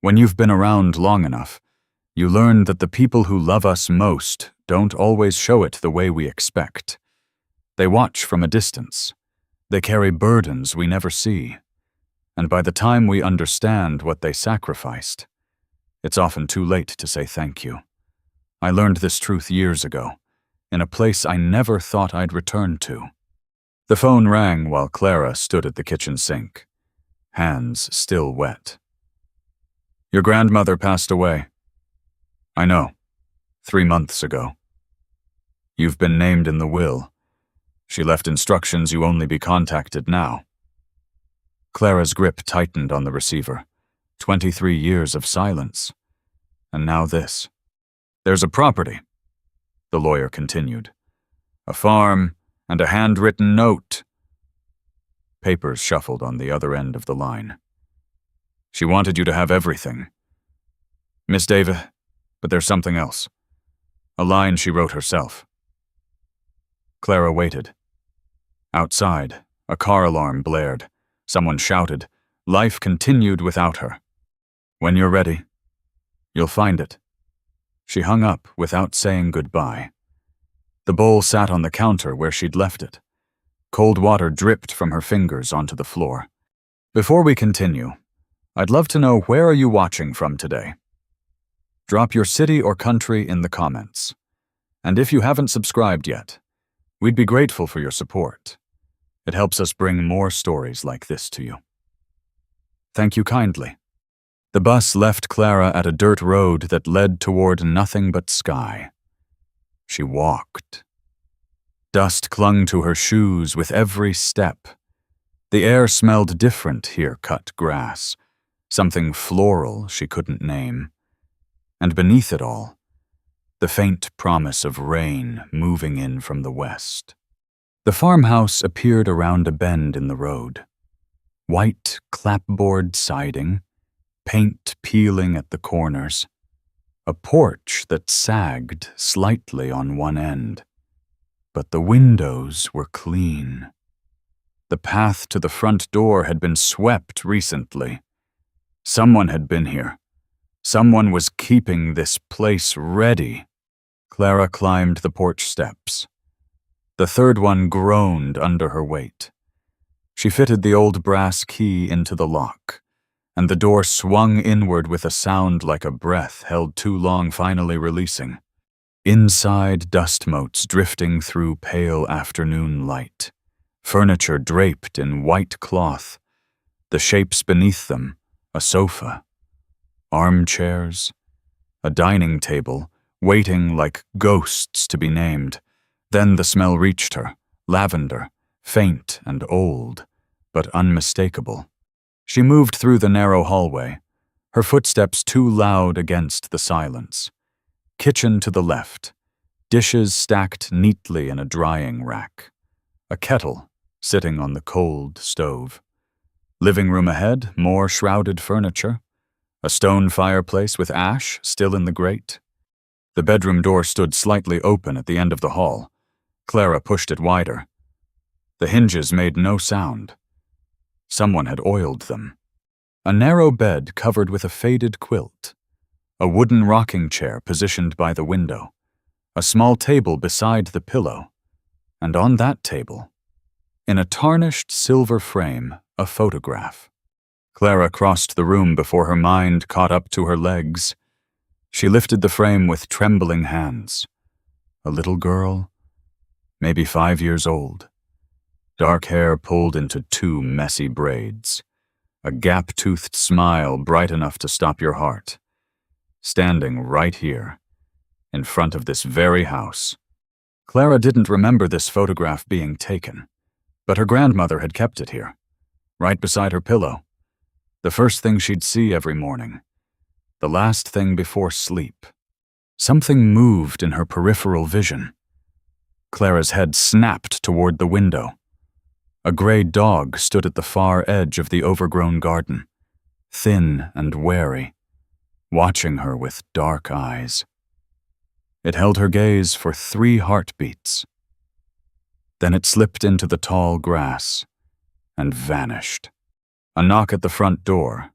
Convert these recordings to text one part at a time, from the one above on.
When you've been around long enough, you learn that the people who love us most don't always show it the way we expect. They watch from a distance. They carry burdens we never see. And by the time we understand what they sacrificed, it's often too late to say thank you. I learned this truth years ago, in a place I never thought I'd return to. The phone rang while Clara stood at the kitchen sink, hands still wet. Your grandmother passed away. I know, 3 months ago. You've been named in the will. She left instructions you only be contacted now. Clara's grip tightened on the receiver. 23 years of silence. And now this. There's a property, the lawyer continued. A farm and a handwritten note. Papers shuffled on the other end of the line. She wanted you to have everything. Miss Davis, but there's something else. A line she wrote herself. Clara waited. Outside, a car alarm blared. Someone shouted. Life continued without her. When you're ready, you'll find it. She hung up without saying goodbye. The bowl sat on the counter where she'd left it. Cold water dripped from her fingers onto the floor. Before we continue, I'd love to know, where are you watching from today? Drop your city or country in the comments. And if you haven't subscribed yet, we'd be grateful for your support. It helps us bring more stories like this to you. Thank you kindly. The bus left Clara at a dirt road that led toward nothing but sky. She walked. Dust clung to her shoes with every step. The air smelled different here, cut grass, something floral she couldn't name. And beneath it all, the faint promise of rain moving in from the west. The farmhouse appeared around a bend in the road. White clapboard siding, paint peeling at the corners, a porch that sagged slightly on one end. But the windows were clean. The path to the front door had been swept recently. Someone had been here. Someone was keeping this place ready. Clara climbed the porch steps. The third one groaned under her weight. She fitted the old brass key into the lock, and the door swung inward with a sound like a breath held too long finally releasing. Inside, dust motes drifting through pale afternoon light. Furniture draped in white cloth. The shapes beneath them, a sofa. Armchairs. A dining table, waiting like ghosts to be named. Then the smell reached her, lavender, faint and old, but unmistakable. She moved through the narrow hallway, her footsteps too loud against the silence. Kitchen to the left, dishes stacked neatly in a drying rack. A kettle sitting on the cold stove. Living room ahead, more shrouded furniture. A stone fireplace with ash still in the grate. The bedroom door stood slightly open at the end of the hall. Clara pushed it wider. The hinges made no sound. Someone had oiled them. A narrow bed covered with a faded quilt. A wooden rocking chair positioned by the window. A small table beside the pillow. And on that table, in a tarnished silver frame, a photograph. Clara crossed the room before her mind caught up to her legs. She lifted the frame with trembling hands. A little girl, maybe 5 years old. Dark hair pulled into 2 messy braids. A gap-toothed smile bright enough to stop your heart. Standing right here, in front of this very house. Clara didn't remember this photograph being taken, but her grandmother had kept it here, right beside her pillow. The first thing she'd see every morning. The last thing before sleep. Something moved in her peripheral vision. Clara's head snapped toward the window. A gray dog stood at the far edge of the overgrown garden, thin and wary, watching her with dark eyes. It held her gaze for 3 heartbeats. Then it slipped into the tall grass and vanished. A knock at the front door,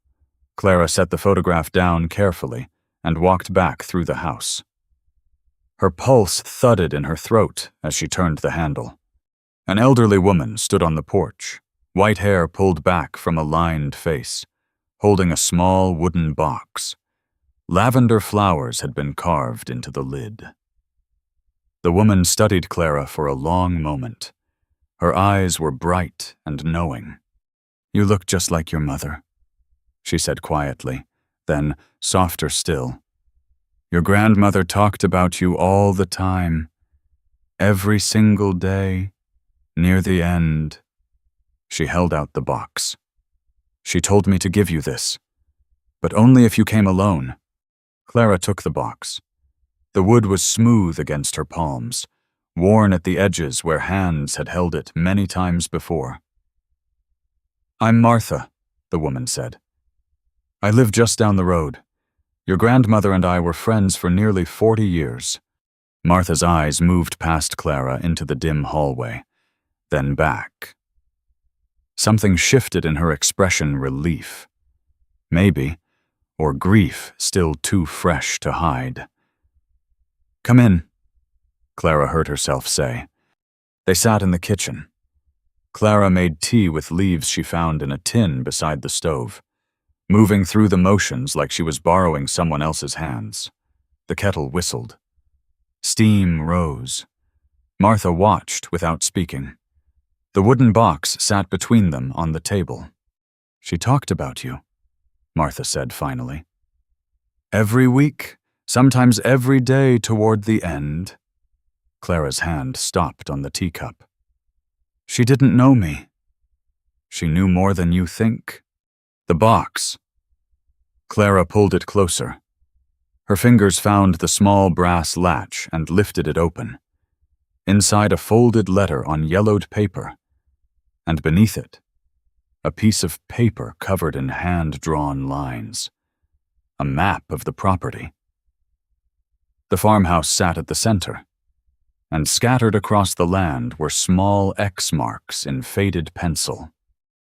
Clara set the photograph down carefully and walked back through the house. Her pulse thudded in her throat as she turned the handle. An elderly woman stood on the porch, white hair pulled back from a lined face, holding a small wooden box. Lavender flowers had been carved into the lid. The woman studied Clara for a long moment. Her eyes were bright and knowing. "You look just like your mother," she said quietly, then, softer still, "Your grandmother talked about you all the time, every single day, near the end." She held out the box. "She told me to give you this, but only if you came alone." Clara took the box. The wood was smooth against her palms, worn at the edges where hands had held it many times before. "I'm Martha," the woman said. "I live just down the road. Your grandmother and I were friends for nearly 40 years. Martha's eyes moved past Clara into the dim hallway, then back. Something shifted in her expression, relief. Maybe, or grief still too fresh to hide. "Come in," Clara heard herself say. They sat in the kitchen. Clara made tea with leaves she found in a tin beside the stove, moving through the motions like she was borrowing someone else's hands. The kettle whistled. Steam rose. Martha watched without speaking. The wooden box sat between them on the table. "She talked about you," Martha said finally. "Every week, sometimes every day toward the end." Clara's hand stopped on the teacup. "She didn't know me." "She knew more than you think." "The box." Clara pulled it closer. Her fingers found the small brass latch and lifted it open. Inside a folded letter on yellowed paper, and beneath it, a piece of paper covered in hand-drawn lines. A map of the property. The farmhouse sat at the center, and scattered across the land were small X marks in faded pencil.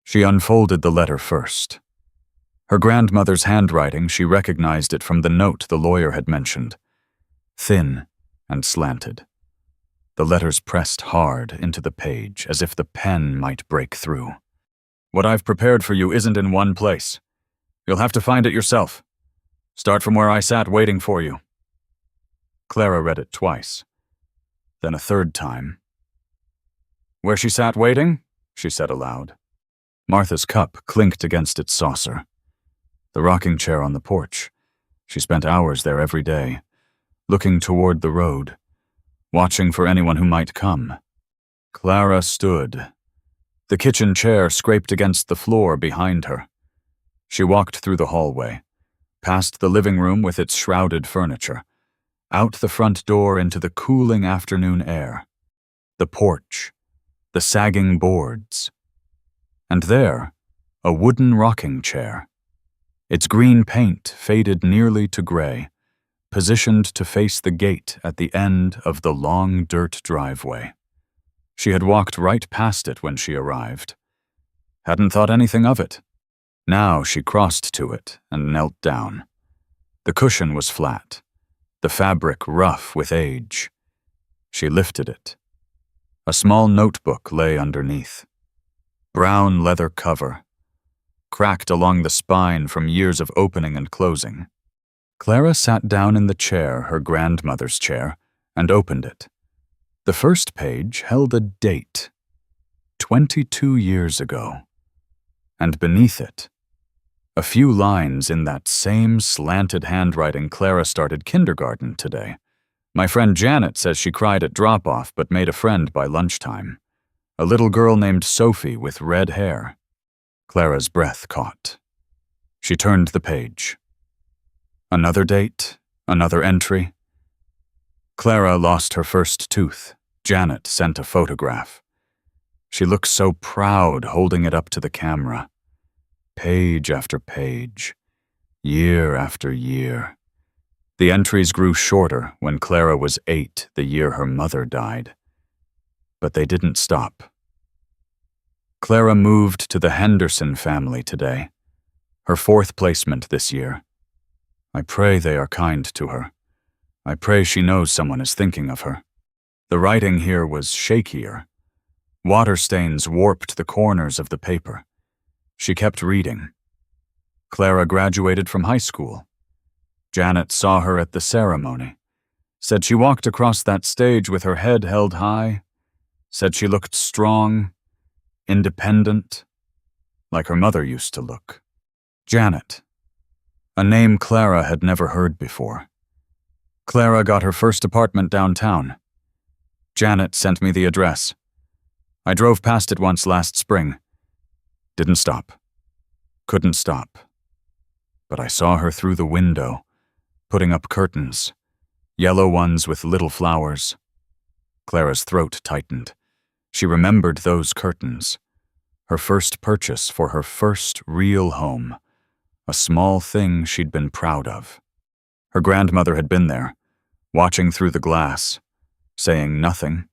She unfolded the letter first. Her grandmother's handwriting, she recognized it from the note the lawyer had mentioned. Thin and slanted. The letters pressed hard into the page, as if the pen might break through. "What I've prepared for you isn't in one place. You'll have to find it yourself. Start from where I sat waiting for you." Clara read it twice, then a third time. "Where she sat waiting?" she said aloud. Martha's cup clinked against its saucer. The rocking chair on the porch. She spent hours there every day, looking toward the road, watching for anyone who might come. Clara stood. The kitchen chair scraped against the floor behind her. She walked through the hallway, past the living room with its shrouded furniture, out the front door into the cooling afternoon air, the porch, the sagging boards. And there, a wooden rocking chair. Its green paint faded nearly to gray, positioned to face the gate at the end of the long dirt driveway. She had walked right past it when she arrived. Hadn't thought anything of it. Now she crossed to it and knelt down. The cushion was flat, the fabric rough with age. She lifted it. A small notebook lay underneath. Brown leather cover, cracked along the spine from years of opening and closing. Clara sat down in the chair, her grandmother's chair, and opened it. The first page held a date, 22 years ago. And beneath it, a few lines in that same slanted handwriting Clara started kindergarten today. "My friend Janet says she cried at drop-off but made a friend by lunchtime. A little girl named Sophie with red hair." Clara's breath caught. She turned the page. Another date, another entry. Clara lost her first tooth. Janet sent a photograph. She looked so proud holding it up to the camera. Page after page, year after year. The entries grew shorter when Clara was 8, the year her mother died. But they didn't stop. Clara moved to the Henderson family today. Her 4th placement this year. I pray they are kind to her. I pray she knows someone is thinking of her. The writing here was shakier. Water stains warped the corners of the paper. She kept reading. Clara graduated from high school. Janet saw her at the ceremony. Said she walked across that stage with her head held high. Said she looked strong, independent, like her mother used to look. Janet. A name Clara had never heard before. Clara got her first apartment downtown. Janet sent me the address. I drove past it once last spring. Didn't stop. Couldn't stop. But I saw her through the window, putting up curtains, yellow ones with little flowers. Clara's throat tightened. She remembered those curtains. Her first purchase for her first real home. A small thing she'd been proud of. Her grandmother had been there, watching through the glass, saying nothing.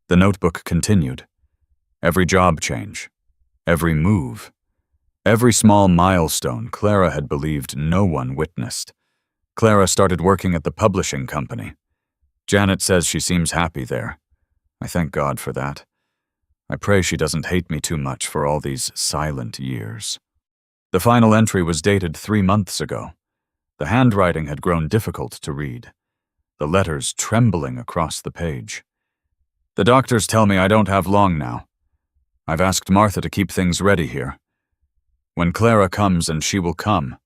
The notebook continued. Every job change, every move, every small milestone Clara had believed no one witnessed. Clara started working at the publishing company. Janet says she seems happy there. I thank God for that. I pray she doesn't hate me too much for all these silent years. The final entry was dated 3 months ago. The handwriting had grown difficult to read, the letters trembling across the page. The doctors tell me I don't have long now. I've asked Martha to keep things ready here. When Clara comes, and she will come,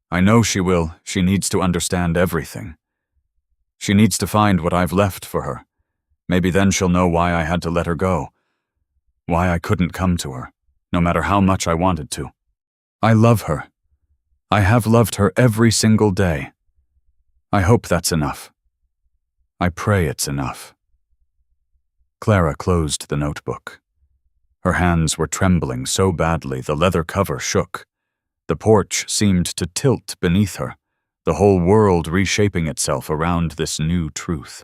I know she will, she needs to understand everything. She needs to find what I've left for her. Maybe then she'll know why I had to let her go. Why I couldn't come to her, no matter how much I wanted to. I love her. I have loved her every single day. I hope that's enough. I pray it's enough. Clara closed the notebook. Her hands were trembling so badly the leather cover shook. The porch seemed to tilt beneath her, the whole world reshaping itself around this new truth.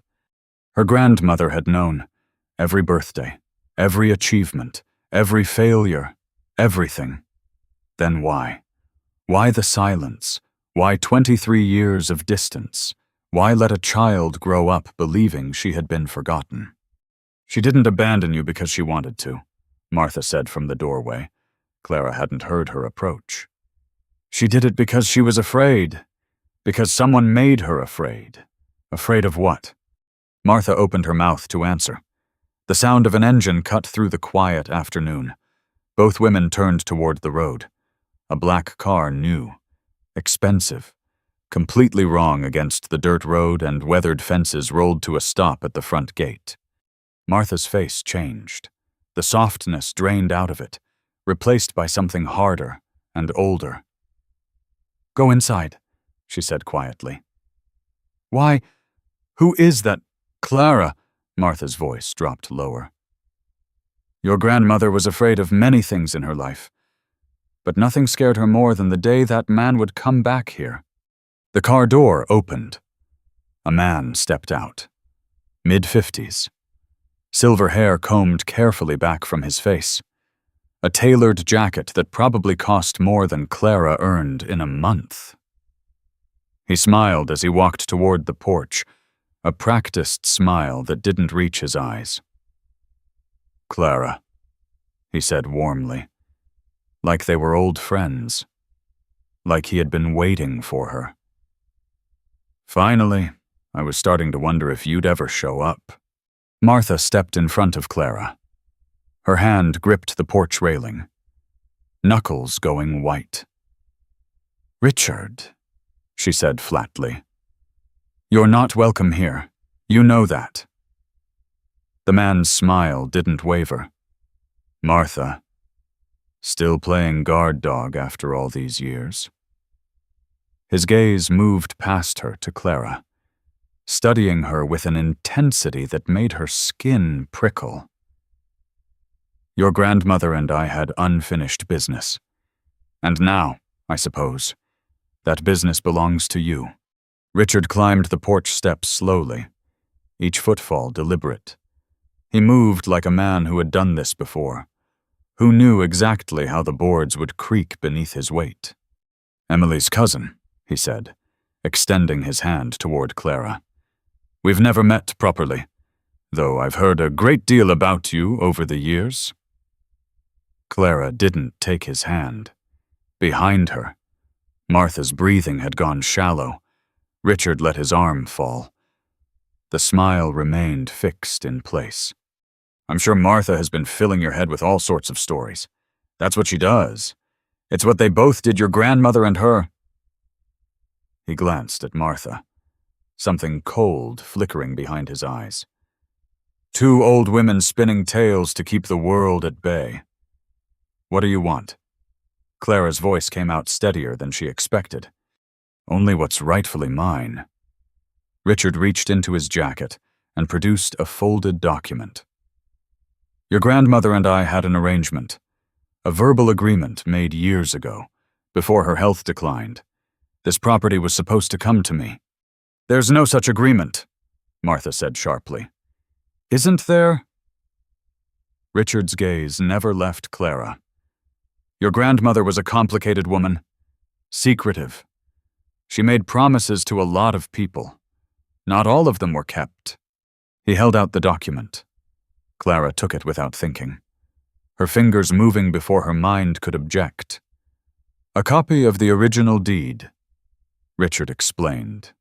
Her grandmother had known. Every birthday, every achievement, every failure, everything. Then why? Why the silence? Why 23 years of distance? Why let a child grow up believing she had been forgotten? She didn't abandon you because she wanted to, Martha said from the doorway. Clara hadn't heard her approach. She did it because she was afraid. Because someone made her afraid. Afraid of what? Martha opened her mouth to answer. The sound of an engine cut through the quiet afternoon. Both women turned toward the road. A black car, new, expensive, completely wrong against the dirt road and weathered fences, rolled to a stop at the front gate. Martha's face changed. The softness drained out of it, replaced by something harder and older. "Go inside," she said quietly. "Why, who is that? Clara?" Martha's voice dropped lower. "Your grandmother was afraid of many things in her life, but nothing scared her more than the day that man would come back here." The car door opened. A man stepped out. Mid-50s. Silver hair combed carefully back from his face. A tailored jacket that probably cost more than Clara earned in a month. He smiled as he walked toward the porch, a practiced smile that didn't reach his eyes. "Clara," he said warmly, like they were old friends, like he had been waiting for her. "Finally, I was starting to wonder if you'd ever show up." Martha stepped in front of Clara. Her hand gripped the porch railing, knuckles going white. "Richard," she said flatly, "you're not welcome here. You know that." The man's smile didn't waver. "Martha, still playing guard dog after all these years?" His gaze moved past her to Clara, studying her with an intensity that made her skin prickle. "Your grandmother and I had unfinished business. And now, I suppose, that business belongs to you." Richard climbed the porch steps slowly, each footfall deliberate. He moved like a man who had done this before, who knew exactly how the boards would creak beneath his weight. Emily's cousin, he said, extending his hand toward Clara. We've never met properly, though I've heard a great deal about you over the years. Clara didn't take his hand. Behind her, Martha's breathing had gone shallow. Richard let his arm fall. The smile remained fixed in place. I'm sure Martha has been filling your head with all sorts of stories. That's what she does. It's what they both did, your grandmother and her. He glanced at Martha, something cold flickering behind his eyes. Two old women spinning tales to keep the world at bay. What do you want? Clara's voice came out steadier than she expected. Only what's rightfully mine. Richard reached into his jacket and produced a folded document. Your grandmother and I had an arrangement, a verbal agreement made years ago, before her health declined. This property was supposed to come to me. There's no such agreement, Martha said sharply. Isn't there? Richard's gaze never left Clara. Your grandmother was a complicated woman, secretive. She made promises to a lot of people. Not all of them were kept. He held out the document. Clara took it without thinking, her fingers moving before her mind could object. A copy of the original deed, Richard explained.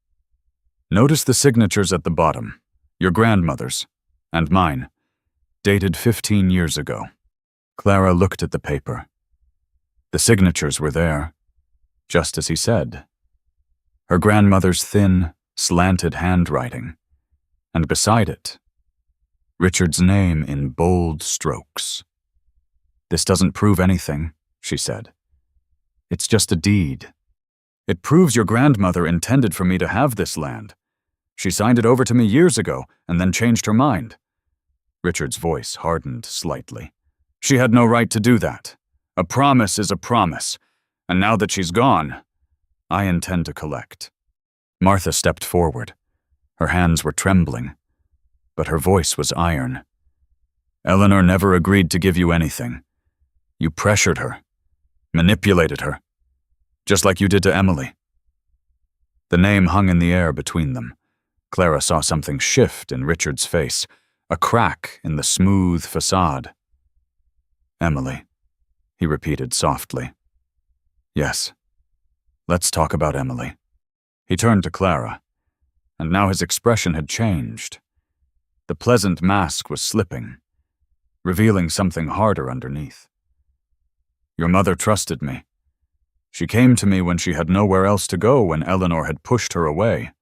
Notice the signatures at the bottom, your grandmother's, and mine, dated 15 years ago. Clara looked at the paper. The signatures were there, just as he said. Her grandmother's thin, slanted handwriting, and beside it, Richard's name in bold strokes. This doesn't prove anything, she said. It's just a deed. It proves your grandmother intended for me to have this land. She signed it over to me years ago and then changed her mind. Richard's voice hardened slightly. She had no right to do that. A promise is a promise, and now that she's gone, I intend to collect. Martha stepped forward. Her hands were trembling, but her voice was iron. Eleanor never agreed to give you anything. You pressured her, manipulated her, just like you did to Emily. The name hung in the air between them. Clara saw something shift in Richard's face, a crack in the smooth facade. Emily, he repeated softly. Yes, let's talk about Emily. He turned to Clara, and now his expression had changed. The pleasant mask was slipping, revealing something harder underneath. Your mother trusted me. She came to me when she had nowhere else to go when Eleanor had pushed her away,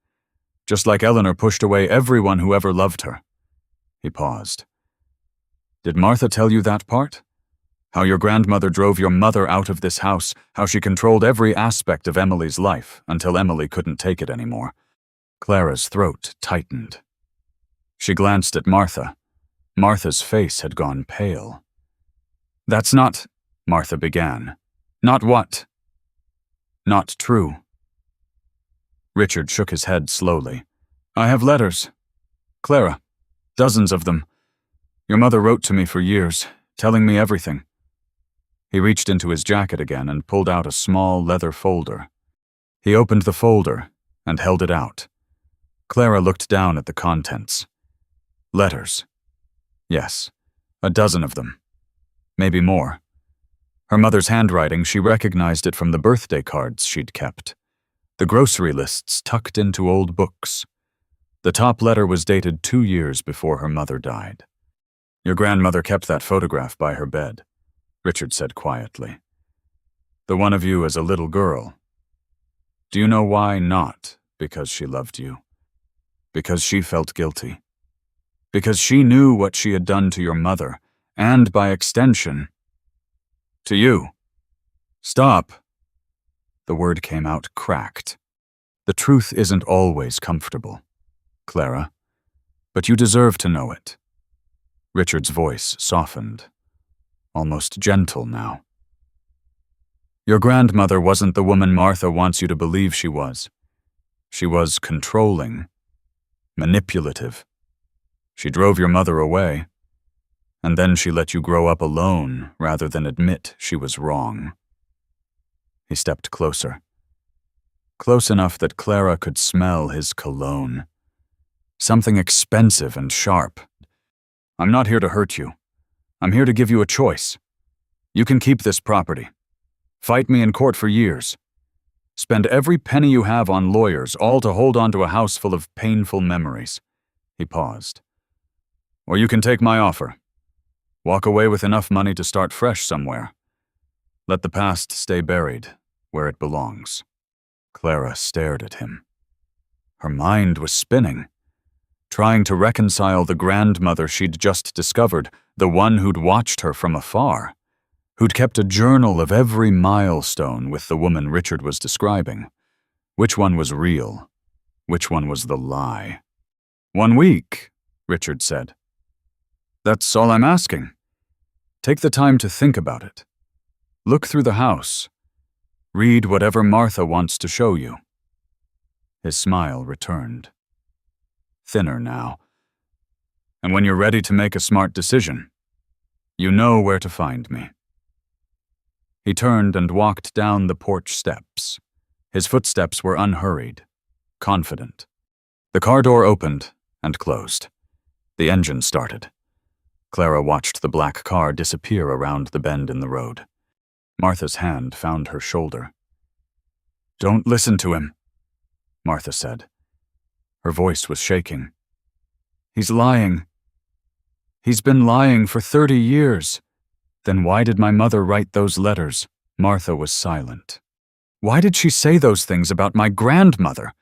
just like Eleanor pushed away everyone who ever loved her. He paused. Did Martha tell you that part? How your grandmother drove your mother out of this house, how she controlled every aspect of Emily's life until Emily couldn't take it anymore. Clara's throat tightened. She glanced at Martha. Martha's face had gone pale. That's not, Martha began. Not what? Not true. Richard shook his head slowly. I have letters. Clara, dozens of them. Your mother wrote to me for years, telling me everything. He reached into his jacket again and pulled out a small leather folder. He opened the folder and held it out. Clara looked down at the contents. Letters. Yes, a dozen of them. Maybe more. Her mother's handwriting, she recognized it from the birthday cards she'd kept. The grocery lists tucked into old books. The top letter was dated 2 years before her mother died. Your grandmother kept that photograph by her bed, Richard said quietly. The one of you as a little girl. Do you know why not because she loved you? Because she felt guilty. Because she knew what she had done to your mother, and by extension, to you. Stop. The word came out cracked. The truth isn't always comfortable, Clara, but you deserve to know it. Richard's voice softened, almost gentle now. Your grandmother wasn't the woman Martha wants you to believe she was. She was controlling, manipulative. She drove your mother away, and then she let you grow up alone rather than admit she was wrong. He stepped closer, close enough that Clara could smell his cologne. Something expensive and sharp. "I'm not here to hurt you. I'm here to give you a choice. You can keep this property. Fight me in court for years. Spend every penny you have on lawyers, all to hold on to a house full of painful memories." He paused. "Or you can take my offer. Walk away with enough money to start fresh somewhere. Let the past stay buried where it belongs." Clara stared at him. Her mind was spinning, trying to reconcile the grandmother she'd just discovered, the one who'd watched her from afar, who'd kept a journal of every milestone with the woman Richard was describing. Which one was real? Which one was the lie? "1 week," Richard said. "That's all I'm asking. Take the time to think about it. Look through the house. Read whatever Martha wants to show you." His smile returned. Thinner now. "And when you're ready to make a smart decision, you know where to find me." He turned and walked down the porch steps. His footsteps were unhurried, confident. The car door opened and closed. The engine started. Clara watched the black car disappear around the bend in the road. Martha's hand found her shoulder. "Don't listen to him," Martha said. Her voice was shaking. "He's lying. He's been lying for 30 years. Then why did my mother write those letters?" Martha was silent. Why did she say those things about my grandmother?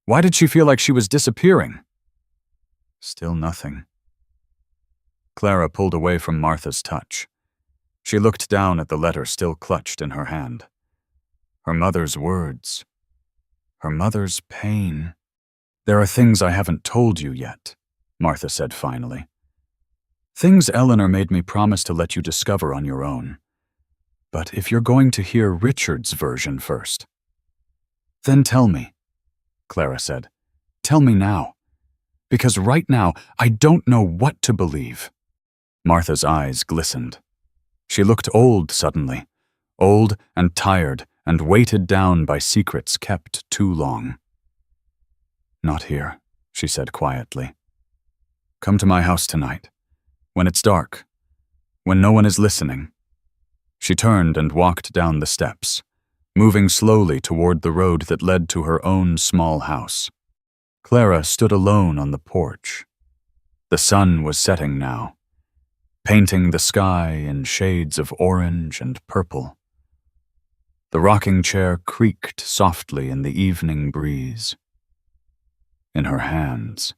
Why did she feel like she was disappearing? Still nothing. Clara pulled away from Martha's touch. She looked down at the letter still clutched in her hand. Her mother's words. Her mother's pain. "There are things I haven't told you yet," Martha said finally. "Things Eleanor made me promise to let you discover on your own. But if you're going to hear Richard's version first..." "Then tell me," Clara said. "Tell me now. Because right now, I don't know what to believe." Martha's eyes glistened. She looked old suddenly, old and tired and weighted down by secrets kept too long. "Not here," she said quietly. "Come to my house tonight, when it's dark, when no one is listening." She turned and walked down the steps, moving slowly toward the road that led to her own small house. Clara stood alone on the porch. The sun was setting now, painting the sky in shades of orange and purple. The rocking chair creaked softly in the evening breeze. In her hands,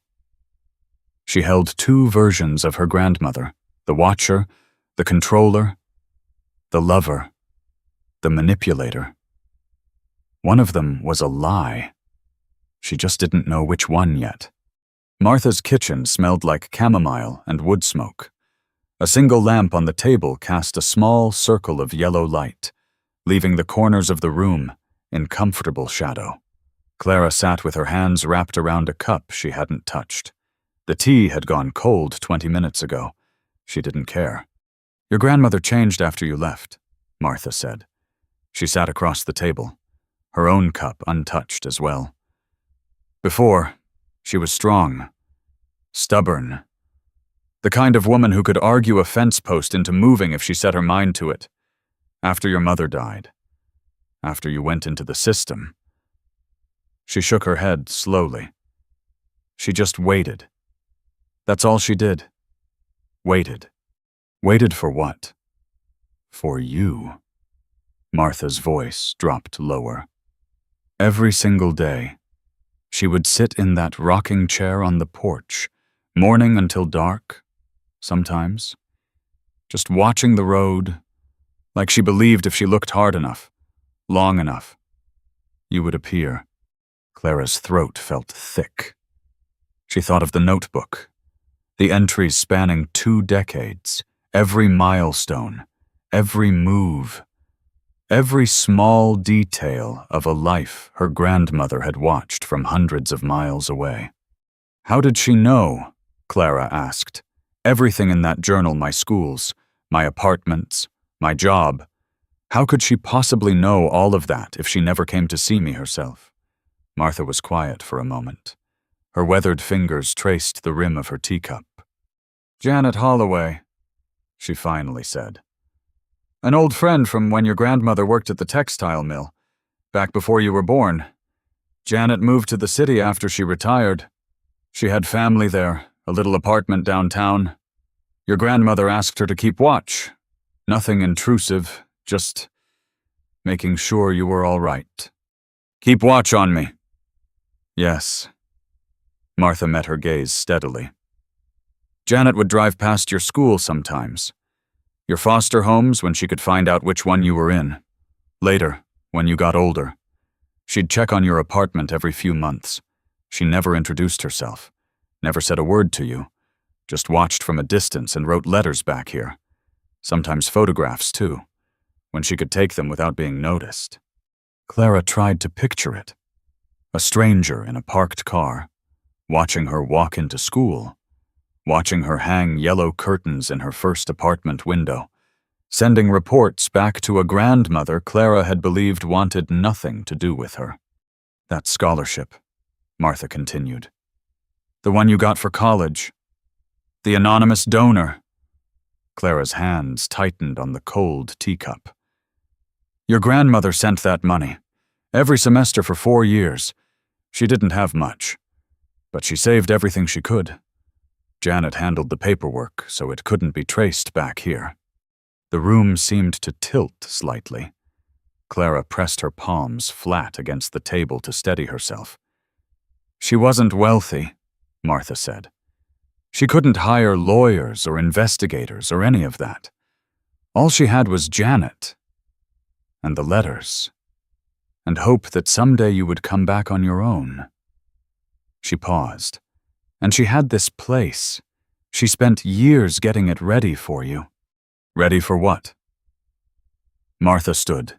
she held two versions of her grandmother, the watcher, the controller, the lover, the manipulator. One of them was a lie. She just didn't know which one yet. Martha's kitchen smelled like chamomile and wood smoke. A single lamp on the table cast a small circle of yellow light, leaving the corners of the room in comfortable shadow. Clara sat with her hands wrapped around a cup she hadn't touched. The tea had gone cold 20 minutes ago. She didn't care. "Your grandmother changed after you left," Martha said. She sat across the table, her own cup untouched as well. "Before, she was strong, stubborn. The kind of woman who could argue a fence post into moving if she set her mind to it. After your mother died, after you went into the system." She shook her head slowly. She just waited. That's all she did. Waited. Waited for what? For you. Martha's voice dropped lower. Every single day, she would sit in that rocking chair on the porch, morning until dark, sometimes, just watching the road, like she believed if she looked hard enough, long enough, you would appear. Clara's throat felt thick. She thought of the notebook, the entries spanning 2 decades, every milestone, every move, every small detail of a life her grandmother had watched from hundreds of miles away. How did she know? Clara asked. Everything in that journal, my schools, my apartments, my job. How could she possibly know all of that if she never came to see me herself? Martha was quiet for a moment. Her weathered fingers traced the rim of her teacup. Janet Holloway, she finally said. An old friend from when your grandmother worked at the textile mill, back before you were born. Janet moved to the city after she retired. She had family there, a little apartment downtown. Your grandmother asked her to keep watch. Nothing intrusive, just making sure you were all right. Keep watch on me. Yes. Martha met her gaze steadily. Janet would drive past your school sometimes. Your foster homes when she could find out which one you were in. Later, when you got older. She'd check on your apartment every few months. She never introduced herself, never said a word to you, just watched from a distance and wrote letters back here. Sometimes photographs, too, when she could take them without being noticed. Clara tried to picture it. A stranger in a parked car, watching her walk into school, watching her hang yellow curtains in her first apartment window, sending reports back to a grandmother Clara had believed wanted nothing to do with her. That scholarship, Martha continued. The one you got for college. The anonymous donor. Clara's hands tightened on the cold teacup. Your grandmother sent that money. Every semester for 4 years. She didn't have much, but she saved everything she could. Janet handled the paperwork, so it couldn't be traced back here. The room seemed to tilt slightly. Clara pressed her palms flat against the table to steady herself. She wasn't wealthy, Martha said. She couldn't hire lawyers or investigators or any of that. All she had was Janet and the letters, and hope that someday you would come back on your own. She paused, and she had this place. She spent years getting it ready for you. Ready for what? Martha stood.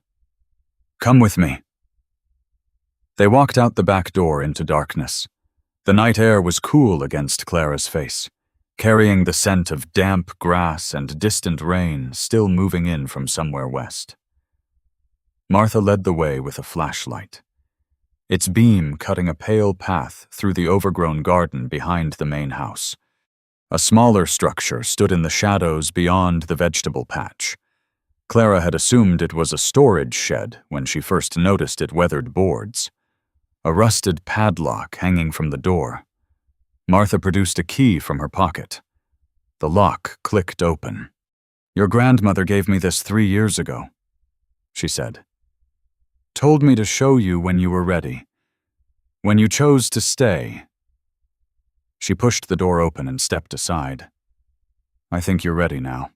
Come with me. They walked out the back door into darkness. The night air was cool against Clara's face, carrying the scent of damp grass and distant rain still moving in from somewhere west. Martha led the way with a flashlight, its beam cutting a pale path through the overgrown garden behind the main house. A smaller structure stood in the shadows beyond the vegetable patch. Clara had assumed it was a storage shed when she first noticed its weathered boards. A rusted padlock hanging from the door. Martha produced a key from her pocket. The lock clicked open. Your grandmother gave me this 3 years ago, she said. Told me to show you when you were ready. When you chose to stay. She pushed the door open and stepped aside. I think you're ready now.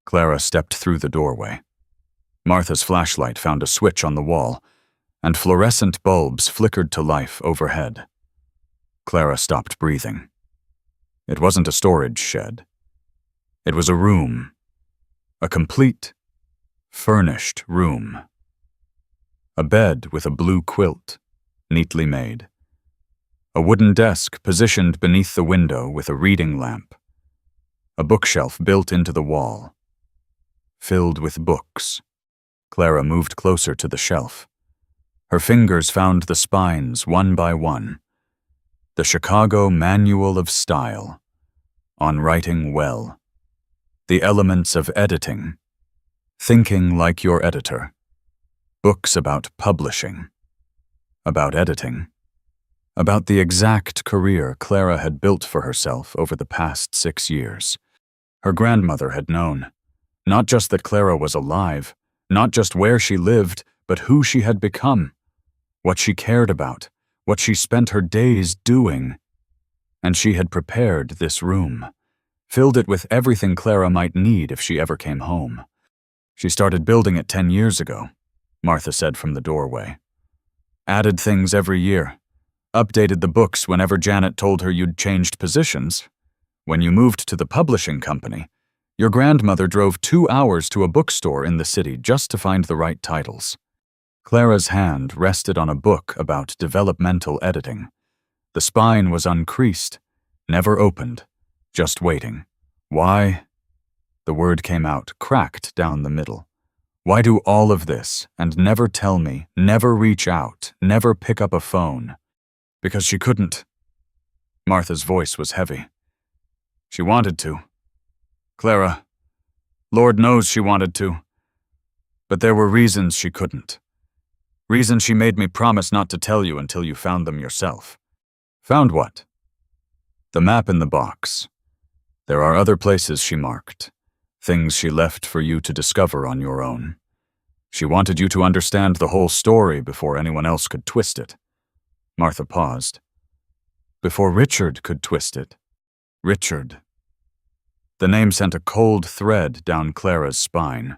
Clara stepped through the doorway. Martha's flashlight found a switch on the wall, and fluorescent bulbs flickered to life overhead. Clara stopped breathing. It wasn't a storage shed. It was a room. A complete, furnished room. A bed with a blue quilt, neatly made. A wooden desk positioned beneath the window with a reading lamp. A bookshelf built into the wall. Filled with books. Clara moved closer to the shelf. Her fingers found the spines one by one. The Chicago Manual of Style. On Writing Well. The Elements of Editing. Thinking Like Your Editor. Books about publishing. About editing. About the exact career Clara had built for herself over the past 6 years. Her grandmother had known. Not just that Clara was alive, not just where she lived, but who she had become. What she cared about, what she spent her days doing. And she had prepared this room, filled it with everything Clara might need if she ever came home. She started building it 10 years ago, Martha said from the doorway. Added things every year. Updated the books whenever Janet told her you'd changed positions. When you moved to the publishing company, your grandmother drove 2 hours to a bookstore in the city just to find the right titles. Clara's hand rested on a book about developmental editing. The spine was uncreased, never opened, just waiting. Why? The word came out, cracked down the middle. Why do all of this and never tell me, never reach out, never pick up a phone? Because she couldn't. Martha's voice was heavy. She wanted to. Clara, Lord knows she wanted to. But there were reasons she couldn't. Reasons she made me promise not to tell you until you found them yourself. Found what? The map in the box. There are other places she marked. Things she left for you to discover on your own. She wanted you to understand the whole story before anyone else could twist it. Martha paused. Before Richard could twist it. Richard. The name sent a cold thread down Clara's spine.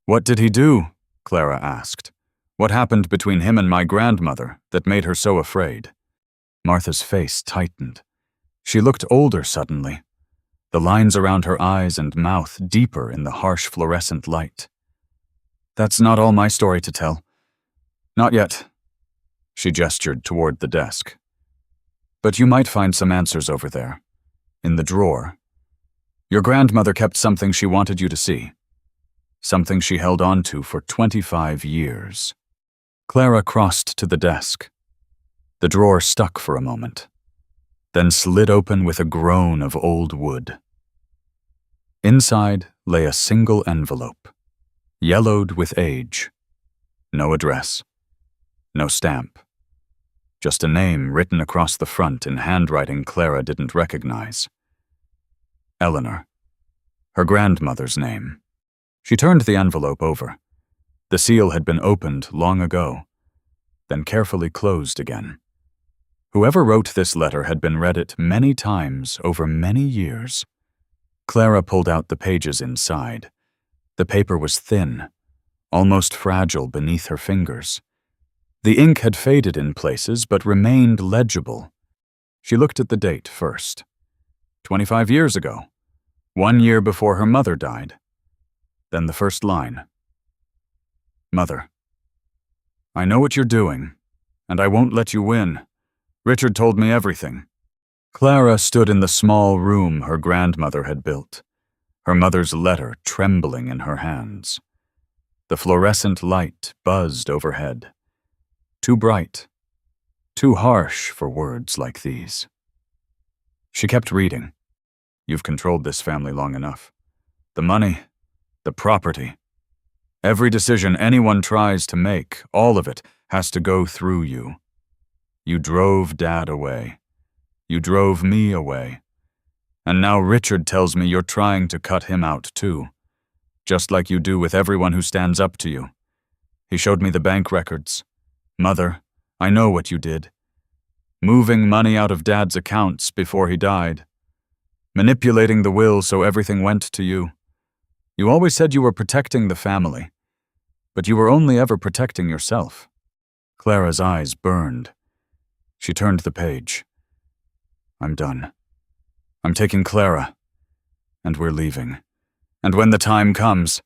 What did he do? Clara asked. What happened between him and my grandmother that made her so afraid? Martha's face tightened. She looked older suddenly, the lines around her eyes and mouth deeper in the harsh fluorescent light. That's not all my story to tell. Not yet. She gestured toward the desk. But you might find some answers over there, in the drawer. Your grandmother kept something she wanted you to see. Something she held on to for 25 years. Clara crossed to the desk. The drawer stuck for a moment, then slid open with a groan of old wood. Inside lay a single envelope, yellowed with age. No address, no stamp. Just a name written across the front in handwriting Clara didn't recognize. Eleanor, her grandmother's name. She turned the envelope over. The seal had been opened long ago, then carefully closed again. Whoever wrote this letter had been read it many times over many years. Clara pulled out the pages inside. The paper was thin, almost fragile beneath her fingers. The ink had faded in places but remained legible. She looked at the date first. 25 years ago, 1 year before her mother died. Then the first line. Mother, I know what you're doing, and I won't let you win. Richard told me everything. Clara stood in the small room her grandmother had built, her mother's letter trembling in her hands. The fluorescent light buzzed overhead. Too bright, too harsh for words like these. She kept reading. You've controlled this family long enough. The money, the property. Every decision anyone tries to make, all of it, has to go through you. You drove Dad away. You drove me away. And now Richard tells me you're trying to cut him out too. Just like you do with everyone who stands up to you. He showed me the bank records. Mother, I know what you did. Moving money out of Dad's accounts before he died. Manipulating the will so everything went to you. You always said you were protecting the family, but you were only ever protecting yourself. Clara's eyes burned. She turned the page. I'm done. I'm taking Clara, and we're leaving. And when the time comes,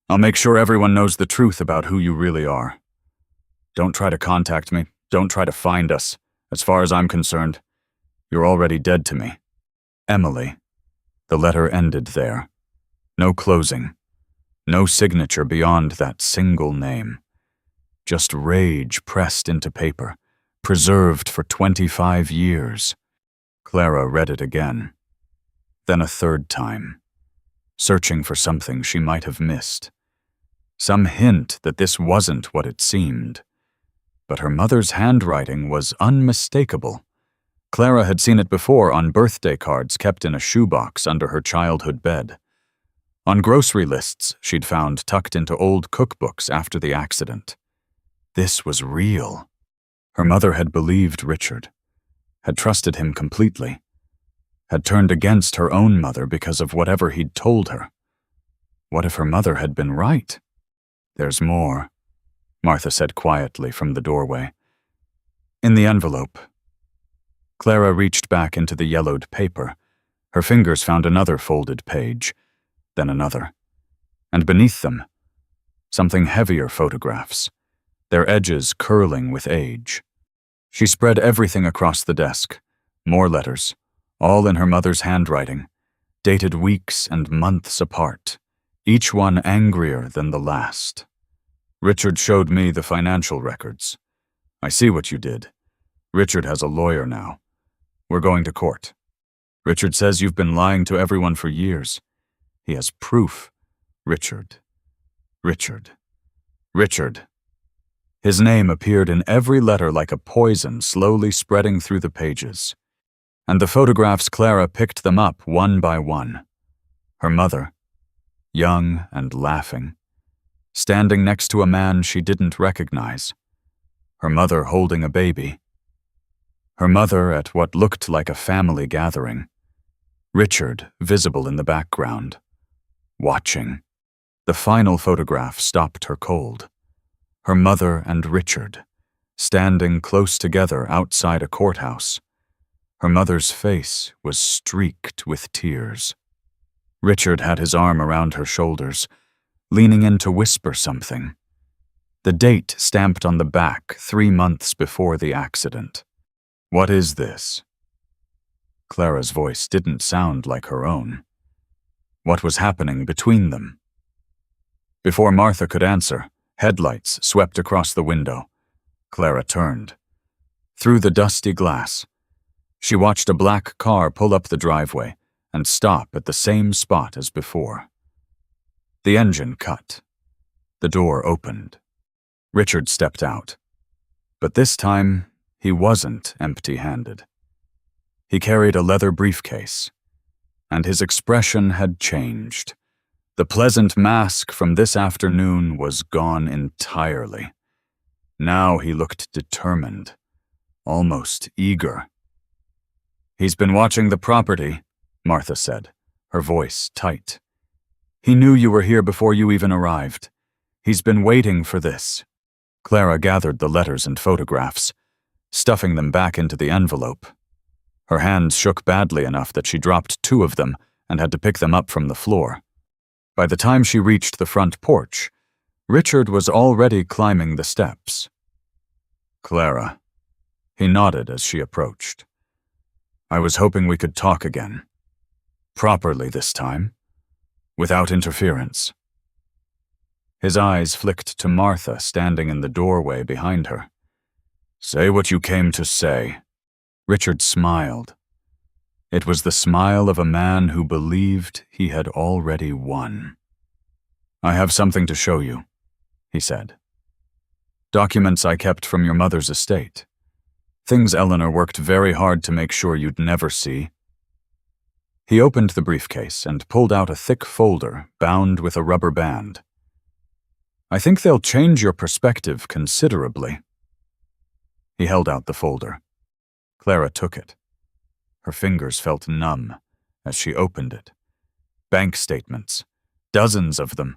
I'll make sure everyone knows the truth about who you really are. Don't try to contact me. Don't try to find us. As far as I'm concerned, you're already dead to me. Emily. The letter ended there. No closing. No signature beyond that single name. Just rage pressed into paper, preserved for 25 years. Clara read it again. Then a third time, searching for something she might have missed. Some hint that this wasn't what it seemed. But her mother's handwriting was unmistakable. Clara had seen it before on birthday cards kept in a shoebox under her childhood bed. On grocery lists she'd found tucked into old cookbooks after the accident. This was real. Her mother had believed Richard, had trusted him completely, had turned against her own mother because of whatever he'd told her. What if her mother had been right? There's more, Martha said quietly from the doorway. In the envelope. Clara reached back into the yellowed paper. Her fingers found another folded page, then another. And beneath them, something heavier photographs, their edges curling with age. She spread everything across the desk, more letters, all in her mother's handwriting, dated weeks and months apart, each one angrier than the last. Richard showed me the financial records. I see what you did. Richard has a lawyer now. We're going to court. Richard says you've been lying to everyone for years. He has proof. Richard. Richard. Richard. His name appeared in every letter like a poison slowly spreading through the pages. And the photographs, Clara picked them up one by one. Her mother, young and laughing, standing next to a man she didn't recognize. Her mother holding a baby. Her mother at what looked like a family gathering. Richard visible in the background, watching. The final photograph stopped her cold. Her mother and Richard, standing close together outside a courthouse. Her mother's face was streaked with tears. Richard had his arm around her shoulders, leaning in to whisper something. The date stamped on the back 3 months before the accident. What is this? Clara's voice didn't sound like her own. What was happening between them? Before Martha could answer, headlights swept across the window. Clara turned. Through the dusty glass, she watched a black car pull up the driveway and stop at the same spot as before. The engine cut. The door opened. Richard stepped out. But this time, he wasn't empty-handed. He carried a leather briefcase, and his expression had changed. The pleasant mask from this afternoon was gone entirely. Now he looked determined, almost eager. "He's been watching the property," Martha said, her voice tight. "He knew you were here before you even arrived. He's been waiting for this." Clara gathered the letters and photographs, stuffing them back into the envelope. Her hands shook badly enough that she dropped 2 of them and had to pick them up from the floor. By the time she reached the front porch, Richard was already climbing the steps. "Clara." He nodded as she approached. "I was hoping we could talk again. Properly this time. Without interference." His eyes flicked to Martha standing in the doorway behind her. "Say what you came to say." Richard smiled. It was the smile of a man who believed he had already won. "I have something to show you," he said. "Documents I kept from your mother's estate. Things Eleanor worked very hard to make sure you'd never see." He opened the briefcase and pulled out a thick folder bound with a rubber band. "I think they'll change your perspective considerably." He held out the folder. Clara took it. Her fingers felt numb as she opened it. Bank statements, dozens of them,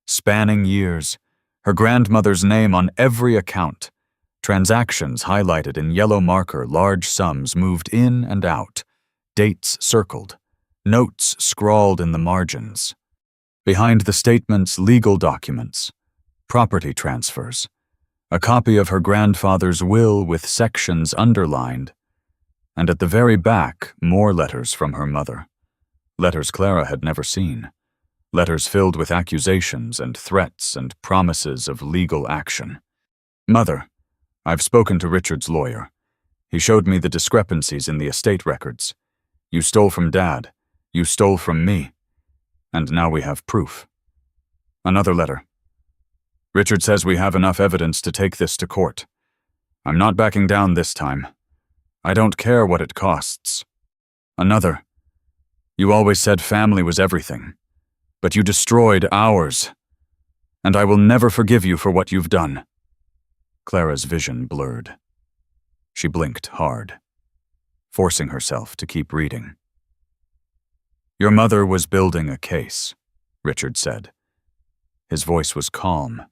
spanning years, her grandmother's name on every account, transactions highlighted in yellow marker, large sums moved in and out, dates circled, notes scrawled in the margins. Behind the statements, legal documents, property transfers, a copy of her grandfather's will with sections underlined, and at the very back, more letters from her mother. Letters Clara had never seen. Letters filled with accusations and threats and promises of legal action. "Mother, I've spoken to Richard's lawyer. He showed me the discrepancies in the estate records. You stole from Dad. You stole from me. And now we have proof." Another letter. "Richard says we have enough evidence to take this to court. I'm not backing down this time. I don't care what it costs." Another. "You always said family was everything, but you destroyed ours, and I will never forgive you for what you've done." Clara's vision blurred. She blinked hard, forcing herself to keep reading. "Your mother was building a case," Richard said. His voice was calm,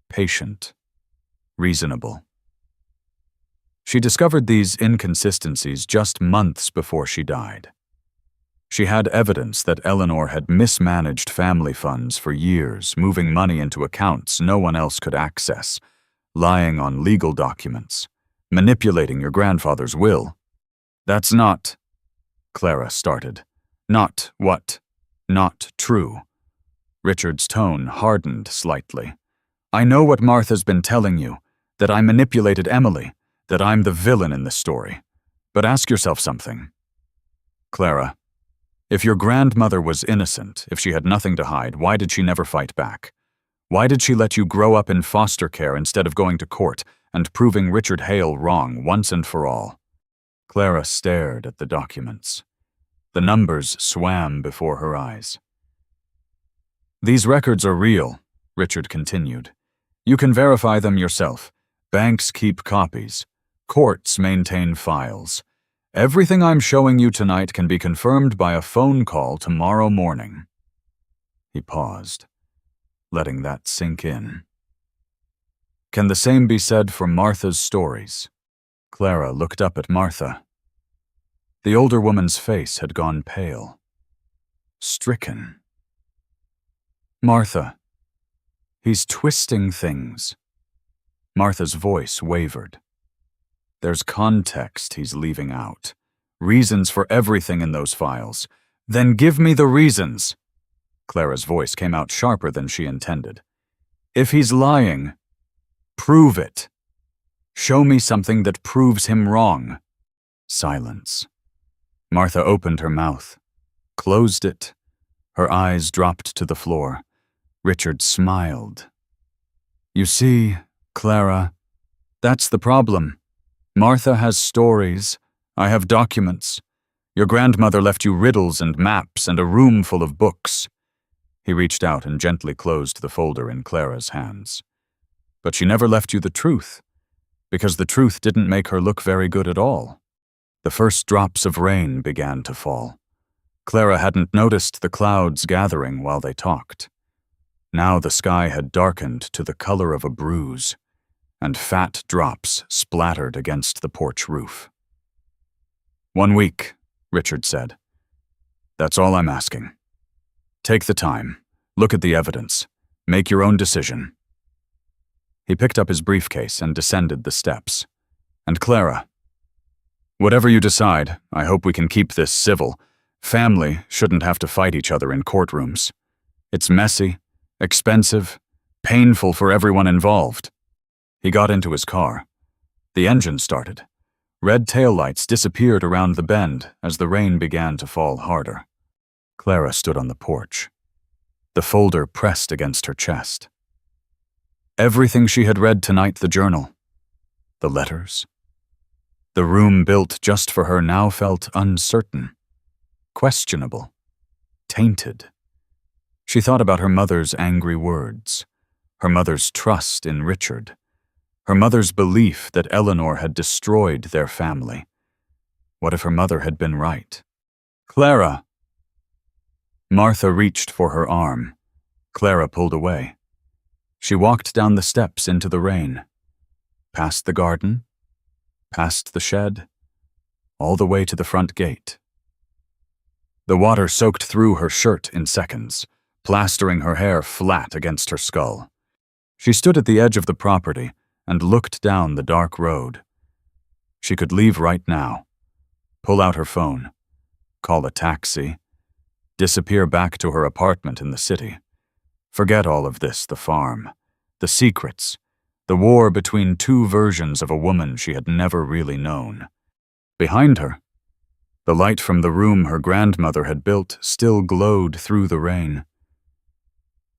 patient, reasonable. She discovered these inconsistencies just months before she died. She had evidence that Eleanor had mismanaged family funds for years, moving money into accounts no one else could access, lying on legal documents, manipulating your grandfather's will. "That's not," Clara started. "Not what? Not true." Richard's tone hardened slightly. "I know what Martha's been telling you, that I manipulated Emily, that I'm the villain in this story. But ask yourself something. Clara, if your grandmother was innocent, if she had nothing to hide, why did she never fight back? Why did she let you grow up in foster care instead of going to court and proving Richard Hale wrong once and for all?" Clara stared at the documents. The numbers swam before her eyes. "These records are real," Richard continued. "You can verify them yourself. Banks keep copies. Courts maintain files. Everything I'm showing you tonight can be confirmed by a phone call tomorrow morning." He paused, letting that sink in. "Can the same be said for Martha's stories?" Clara looked up at Martha. The older woman's face had gone pale, stricken. "Martha, he's twisting things." Martha's voice wavered. "There's context he's leaving out. Reasons for everything in those files. Then give me the reasons." Clara's voice came out sharper than she intended. "If he's lying, prove it. Show me something that proves him wrong." Silence. Martha opened her mouth, closed it. Her eyes dropped to the floor. Richard smiled. "You see, Clara, that's the problem. Martha has stories. I have documents. Your grandmother left you riddles and maps and a room full of books." He reached out and gently closed the folder in Clara's hands. "But she never left you the truth, because the truth didn't make her look very good at all." The first drops of rain began to fall. Clara hadn't noticed the clouds gathering while they talked. Now the sky had darkened to the color of a bruise, and fat drops splattered against the porch roof. "1 week," Richard said. "That's all I'm asking. Take the time, look at the evidence, make your own decision." He picked up his briefcase and descended the steps. "And Clara, whatever you decide, I hope we can keep this civil. Family shouldn't have to fight each other in courtrooms. It's messy, expensive, painful for everyone involved." He got into his car. The engine started. Red taillights disappeared around the bend as the rain began to fall harder. Clara stood on the porch. The folder pressed against her chest. Everything she had read tonight, the journal, the letters. The room built just for her now felt uncertain, questionable, tainted. She thought about her mother's angry words, her mother's trust in Richard, her mother's belief that Eleanor had destroyed their family. What if her mother had been right? "Clara!" Martha reached for her arm. Clara pulled away. She walked down the steps into the rain, past the garden, past the shed, all the way to the front gate. The water soaked through her shirt in seconds, plastering her hair flat against her skull. She stood at the edge of the property and looked down the dark road. She could leave right now, pull out her phone, call a taxi, disappear back to her apartment in the city. Forget all of this, the farm, the secrets, the war between two versions of a woman she had never really known. Behind her, the light from the room her grandmother had built still glowed through the rain.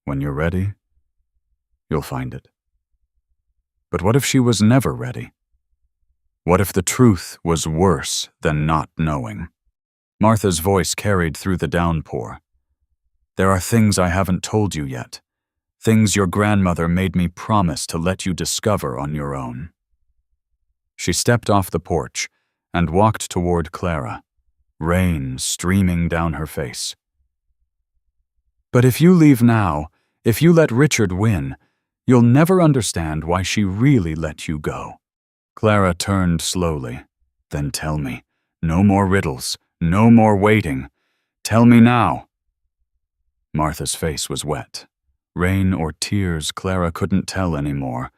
When you're ready, you'll find it. But what if she was never ready? What if the truth was worse than not knowing? Martha's voice carried through the downpour. "There are things I haven't told you yet. Things your grandmother made me promise to let you discover on your own." She stepped off the porch and walked toward Clara, rain streaming down her face. "But if you leave now, if you let Richard win, you'll never understand why she really let you go." Clara turned slowly. "Then tell me. No more riddles. No more waiting. Tell me now." Martha's face was wet. Rain or tears, Clara couldn't tell anymore.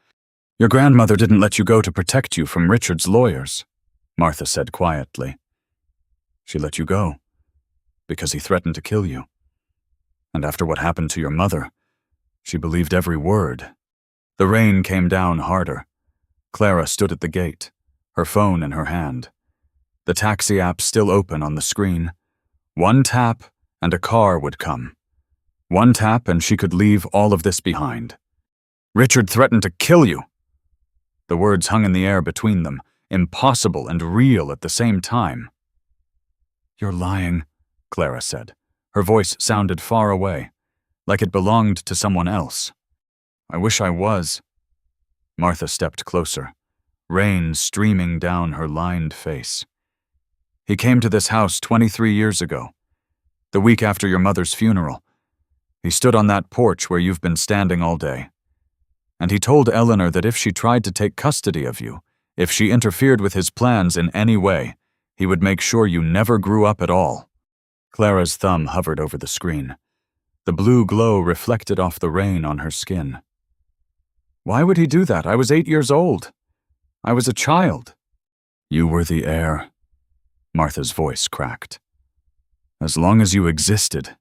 "Your grandmother didn't let you go to protect you from Richard's lawyers," Martha said quietly. "She let you go because he threatened to kill you. And after what happened to your mother, she believed every word. The rain came down harder. Clara stood at the gate, her phone in her hand. The taxi app still open on the screen. One tap, and a car would come. One tap, and she could leave all of this behind. Richard threatened to kill you. The words hung in the air between them, impossible and real at the same time. You're lying, Clara said. Her voice sounded far away, like it belonged to someone else. I wish I was. Martha stepped closer, rain streaming down her lined face. He came to this house 23 years ago, the week after your mother's funeral. He stood on that porch where you've been standing all day. And he told Eleanor that if she tried to take custody of you, if she interfered with his plans in any way, he would make sure you never grew up at all. Clara's thumb hovered over the screen. The blue glow reflected off the rain on her skin. Why would he do that? I was 8 years old. I was a child. You were the heir. Martha's voice cracked. As long as you existed,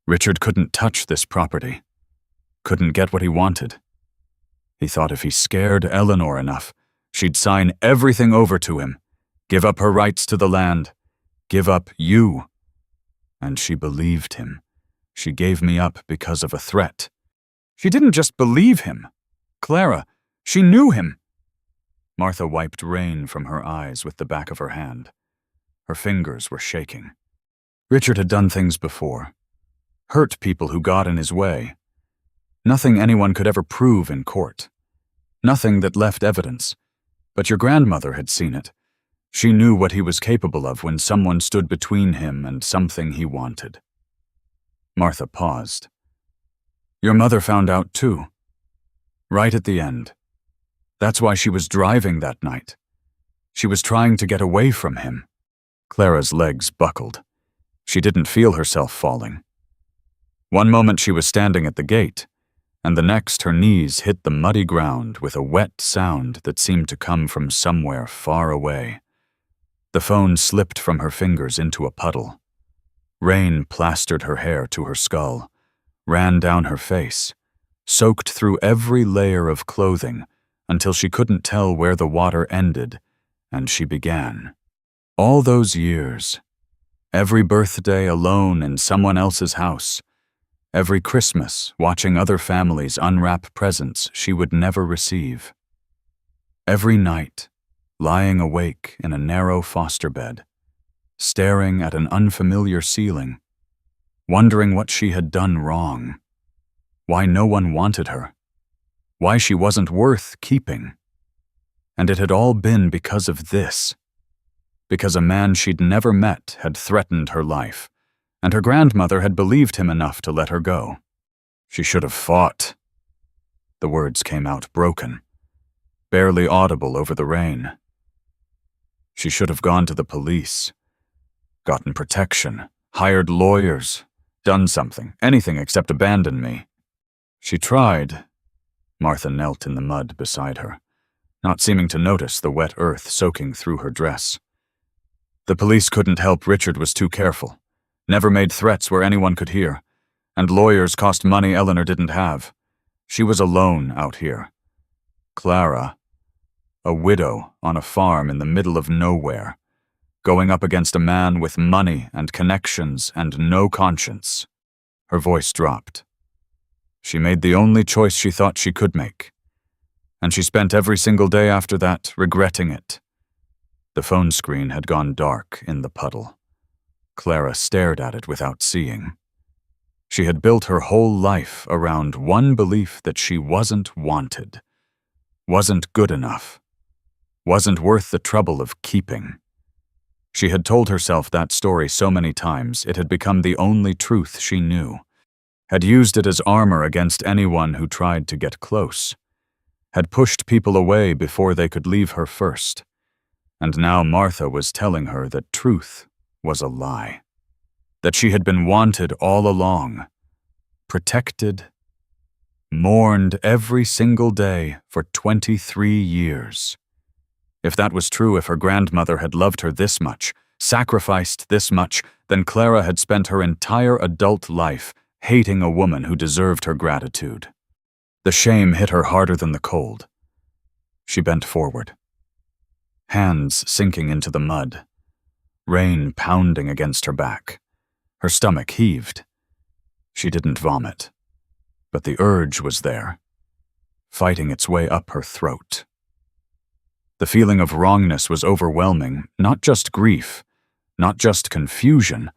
Richard couldn't touch this property, couldn't get what he wanted. He thought if he scared Eleanor enough, she'd sign everything over to him, give up her rights to the land, give up you. And she believed him. She gave me up because of a threat. She didn't just believe him. Clara, she knew him. Martha wiped rain from her eyes with the back of her hand. Her fingers were shaking. Richard had done things before. Hurt people who got in his way. Nothing anyone could ever prove in court. Nothing that left evidence. But your grandmother had seen it. She knew what he was capable of when someone stood between him and something he wanted. Martha paused. Your mother found out too. Right at the end. That's why she was driving that night. She was trying to get away from him. Clara's legs buckled. She didn't feel herself falling. One moment she was standing at the gate, and the next her knees hit the muddy ground with a wet sound that seemed to come from somewhere far away. The phone slipped from her fingers into a puddle. Rain plastered her hair to her skull, ran down her face, soaked through every layer of clothing until she couldn't tell where the water ended, and she began. All those years, every birthday alone in someone else's house, every Christmas watching other families unwrap presents she would never receive. Every night, lying awake in a narrow foster bed, staring at an unfamiliar ceiling, wondering what she had done wrong, why no one wanted her, why she wasn't worth keeping. And it had all been because of this, because a man she'd never met had threatened her life, and her grandmother had believed him enough to let her go. She should have fought. The words came out broken, barely audible over the rain. She should have gone to the police, gotten protection, hired lawyers, done something, anything except abandon me. She tried. Martha knelt in the mud beside her, not seeming to notice the wet earth soaking through her dress. The police couldn't help. Richard was too careful, never made threats where anyone could hear, and lawyers cost money Eleanor didn't have. She was alone out here. Clara, a widow on a farm in the middle of nowhere, going up against a man with money and connections and no conscience. Her voice dropped. She made the only choice she thought she could make, and she spent every single day after that regretting it. The phone screen had gone dark in the puddle. Clara stared at it without seeing. She had built her whole life around one belief that she wasn't wanted, wasn't good enough, wasn't worth the trouble of keeping. She had told herself that story so many times it had become the only truth she knew, had used it as armor against anyone who tried to get close, had pushed people away before they could leave her first. And now Martha was telling her that truth was a lie, that she had been wanted all along, protected, mourned every single day for 23 years. If that was true, if her grandmother had loved her this much, sacrificed this much, then Clara had spent her entire adult life hating a woman who deserved her gratitude. The shame hit her harder than the cold. She bent forward, hands sinking into the mud, rain pounding against her back. Her stomach heaved. She didn't vomit, but the urge was there, fighting its way up her throat. The feeling of wrongness was overwhelming, not just grief, not just confusion,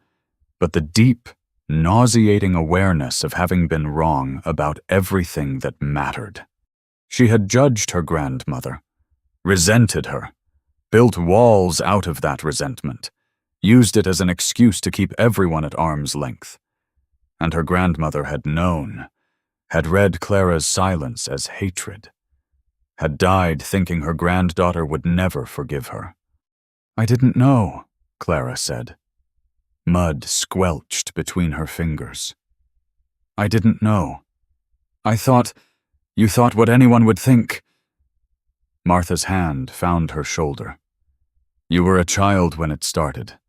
but the deep, nauseating awareness of having been wrong about everything that mattered. She had judged her grandmother, resented her, built walls out of that resentment, used it as an excuse to keep everyone at arm's length. And her grandmother had known, had read Clara's silence as hatred, had died thinking her granddaughter would never forgive her. "I didn't know," Clara said. Mud squelched between her fingers. "I didn't know. You thought what anyone would think." Martha's hand found her shoulder. "You were a child when it started.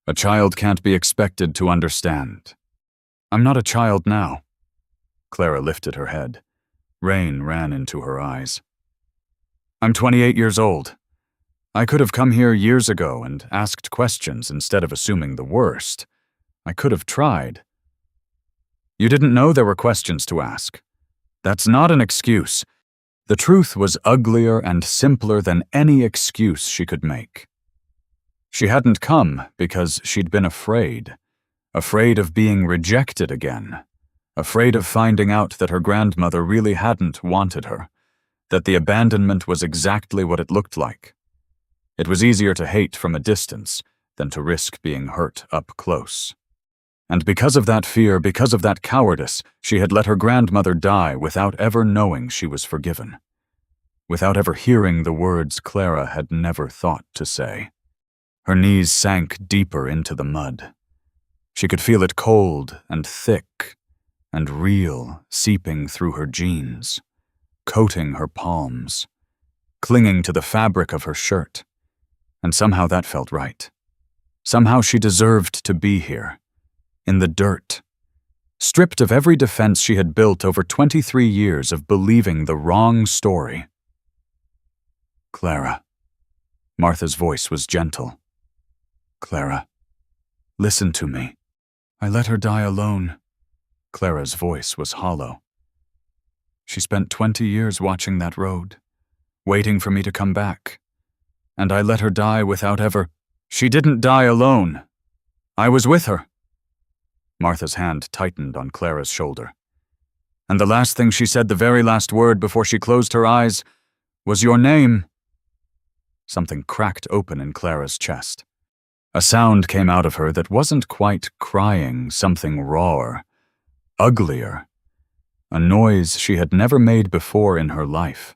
A child can't be expected to understand." "I'm not a child now." Clara lifted her head. Rain ran into her eyes. "I'm 28 years old. I could have come here years ago and asked questions instead of assuming the worst. I could have tried." "You didn't know there were questions to ask. That's not an excuse." The truth was uglier and simpler than any excuse she could make. She hadn't come because she'd been afraid of being rejected again, afraid of finding out that her grandmother really hadn't wanted her, that the abandonment was exactly what it looked like. It was easier to hate from a distance than to risk being hurt up close. And because of that fear, because of that cowardice, she had let her grandmother die without ever knowing she was forgiven, without ever hearing the words Clara had never thought to say. Her knees sank deeper into the mud. She could feel it cold and thick and real seeping through her jeans, coating her palms, clinging to the fabric of her shirt. And somehow that felt right. Somehow she deserved to be here, in the dirt, stripped of every defense she had built over 23 years of believing the wrong story. "Clara." Martha's voice was gentle. "Clara, listen to me. I let her die alone." Clara's voice was hollow. "She spent 20 years watching that road, waiting for me to come back. And I let her die without ever—" "She didn't die alone. I was with her." Martha's hand tightened on Clara's shoulder. "And the last thing she said, the very last word before she closed her eyes, was your name." Something cracked open in Clara's chest. A sound came out of her that wasn't quite crying, something rawer, uglier, a noise she had never made before in her life.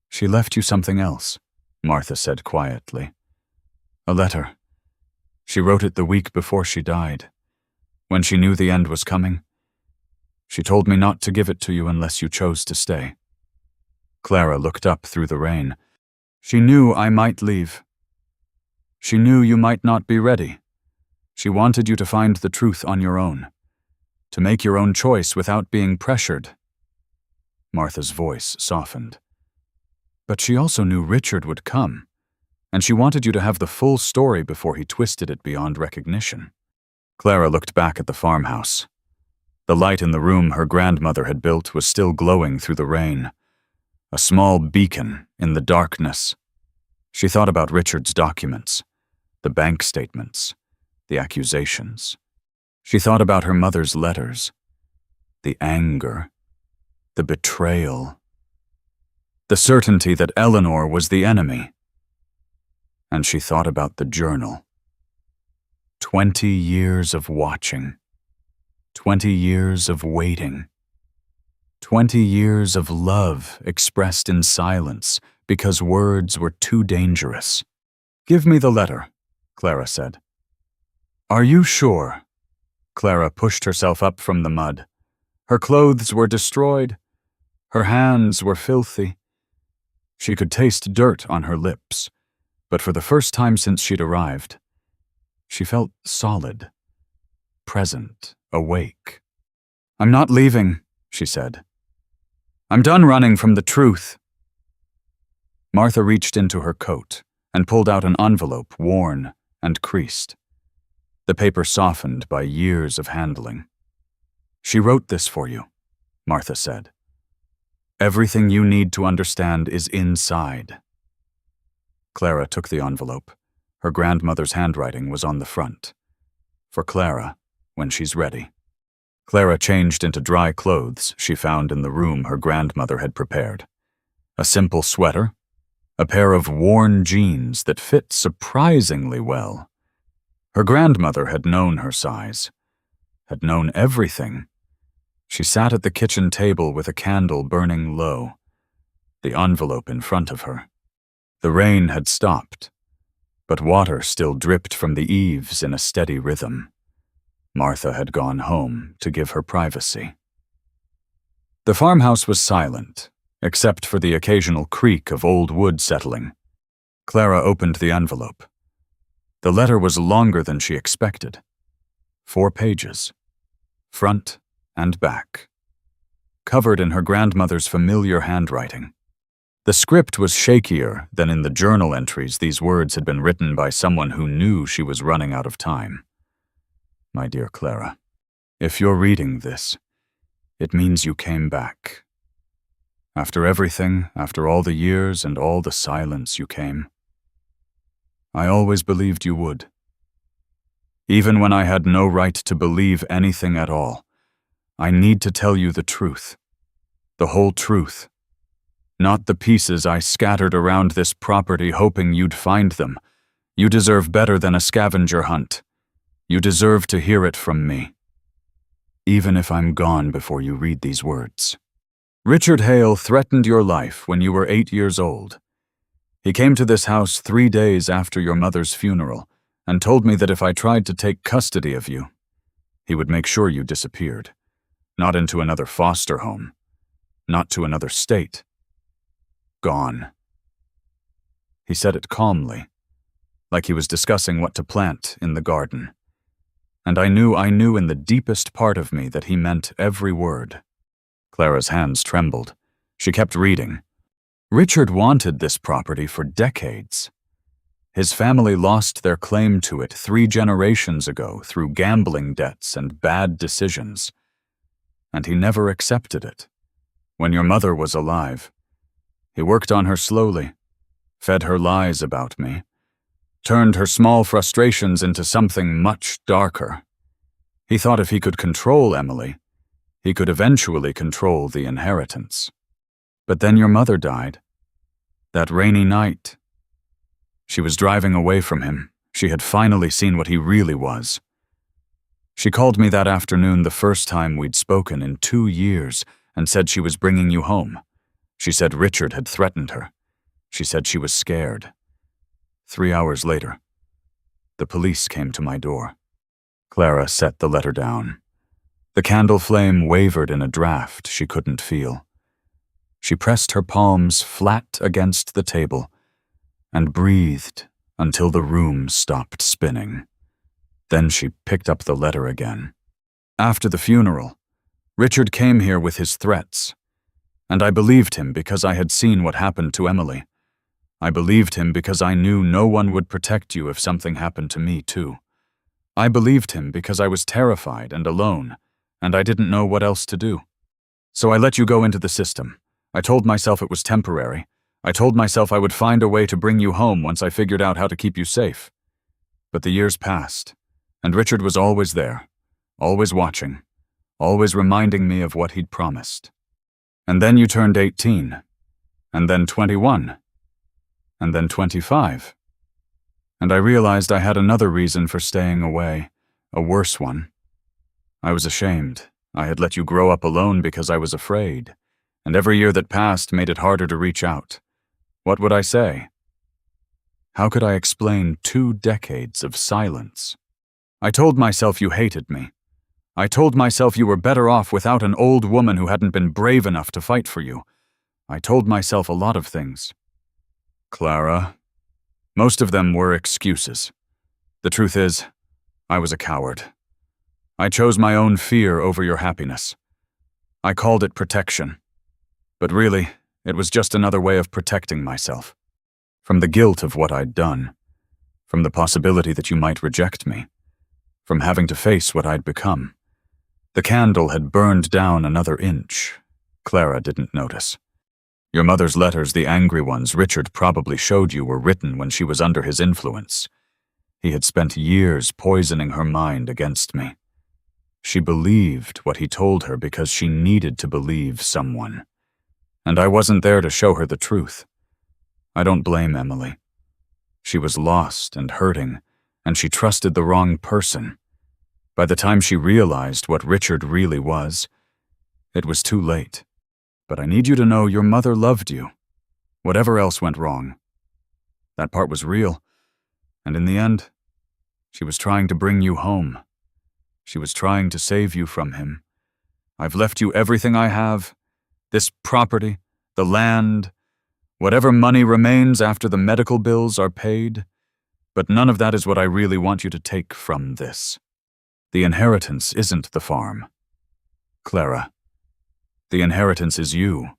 "She left you something else," Martha said quietly. "A letter. She wrote it the week before she died, when she knew the end was coming. She told me not to give it to you unless you chose to stay." Clara looked up through the rain. "She knew I might leave. She knew you might not be ready. She wanted you to find the truth on your own, to make your own choice without being pressured." Martha's voice softened. "But she also knew Richard would come, and she wanted you to have the full story before he twisted it beyond recognition." Clara looked back at the farmhouse. The light in the room her grandmother had built was still glowing through the rain, a small beacon in the darkness. She thought about Richard's documents, the bank statements, the accusations. She thought about her mother's letters, the anger, the betrayal, the certainty that Eleanor was the enemy. And she thought about the journal. 20 years of watching, 20 years of waiting, 20 years of love expressed in silence because words were too dangerous. "Give me the letter," Clara said. "Are you sure?" Clara pushed herself up from the mud. Her clothes were destroyed. Her hands were filthy. She could taste dirt on her lips, but for the first time since she'd arrived, she felt solid, present awake. "I'm not leaving," she said. "I'm done running from the truth." Martha reached into her coat and pulled out an envelope worn and creased. The paper softened by years of handling. "She wrote this for you," Martha said. "Everything you need to understand is inside." Clara took the envelope. Her grandmother's handwriting was on the front. "For Clara, when she's ready." Clara changed into dry clothes she found in the room her grandmother had prepared. A simple sweater, a pair of worn jeans that fit surprisingly well. Her grandmother had known her size, had known everything. She sat at the kitchen table with a candle burning low, the envelope in front of her. The rain had stopped, but water still dripped from the eaves in a steady rhythm. Martha had gone home to give her privacy. The farmhouse was silent, except for the occasional creak of old wood settling. Clara opened the envelope. The letter was longer than she expected. 4 pages, front and back, covered in her grandmother's familiar handwriting. The script was shakier than in the journal entries these words had been written by someone who knew she was running out of time. "My dear Clara, if you're reading this, it means you came back. After everything, after all the years and all the silence, you came. I always believed you would. Even when I had no right to believe anything at all, I need to tell you the truth. The whole truth. Not the pieces I scattered around this property hoping you'd find them. You deserve better than a scavenger hunt. You deserve to hear it from me. Even if I'm gone before you read these words. Richard Hale threatened your life when you were 8 years old. He came to this house 3 days after your mother's funeral and told me that if I tried to take custody of you, he would make sure you disappeared. Not into another foster home. Not to another state. Gone. He said it calmly, like he was discussing what to plant in the garden. And I knew in the deepest part of me that he meant every word. Clara's hands trembled. She kept reading. Richard wanted this property for decades. His family lost their claim to it 3 generations ago through gambling debts and bad decisions. And he never accepted it. When your mother was alive, he worked on her slowly, fed her lies about me, turned her small frustrations into something much darker. He thought if he could control Emily, he could eventually control the inheritance. But then your mother died. That rainy night. She was driving away from him. She had finally seen what he really was. She called me that afternoon the first time we'd spoken in 2 years and said she was bringing you home. She said Richard had threatened her. She said she was scared. 3 hours later, the police came to my door. Clara set the letter down. The candle flame wavered in a draft she couldn't feel. She pressed her palms flat against the table and breathed until the room stopped spinning. Then she picked up the letter again. After the funeral, Richard came here with his threats, and I believed him because I had seen what happened to Emily. I believed him because I knew no one would protect you if something happened to me, too. I believed him because I was terrified and alone, and I didn't know what else to do. So I let you go into the system. I told myself it was temporary. I told myself I would find a way to bring you home once I figured out how to keep you safe. But the years passed, and Richard was always there, always watching, always reminding me of what he'd promised. And then you turned 18, and then 21, and then 25. And I realized I had another reason for staying away, a worse one. I was ashamed. I had let you grow up alone because I was afraid, and every year that passed made it harder to reach out. What would I say? How could I explain 2 decades of silence? I told myself you hated me. I told myself you were better off without an old woman who hadn't been brave enough to fight for you. I told myself a lot of things. Clara, most of them were excuses. The truth is, I was a coward. I chose my own fear over your happiness. I called it protection. But really, it was just another way of protecting myself. From the guilt of what I'd done. From the possibility that you might reject me. From having to face what I'd become. The candle had burned down another inch. Clara didn't notice. Your mother's letters, the angry ones Richard probably showed you, were written when she was under his influence. He had spent years poisoning her mind against me. She believed what he told her because she needed to believe someone. And I wasn't there to show her the truth. I don't blame Emily. She was lost and hurting, and she trusted the wrong person. By the time she realized what Richard really was, it was too late. But I need you to know your mother loved you, whatever else went wrong. That part was real, and in the end, she was trying to bring you home. She was trying to save you from him. I've left you everything I have, this property, the land, whatever money remains after the medical bills are paid, but none of that is what I really want you to take from this. The inheritance isn't the farm. Clara, the inheritance is you.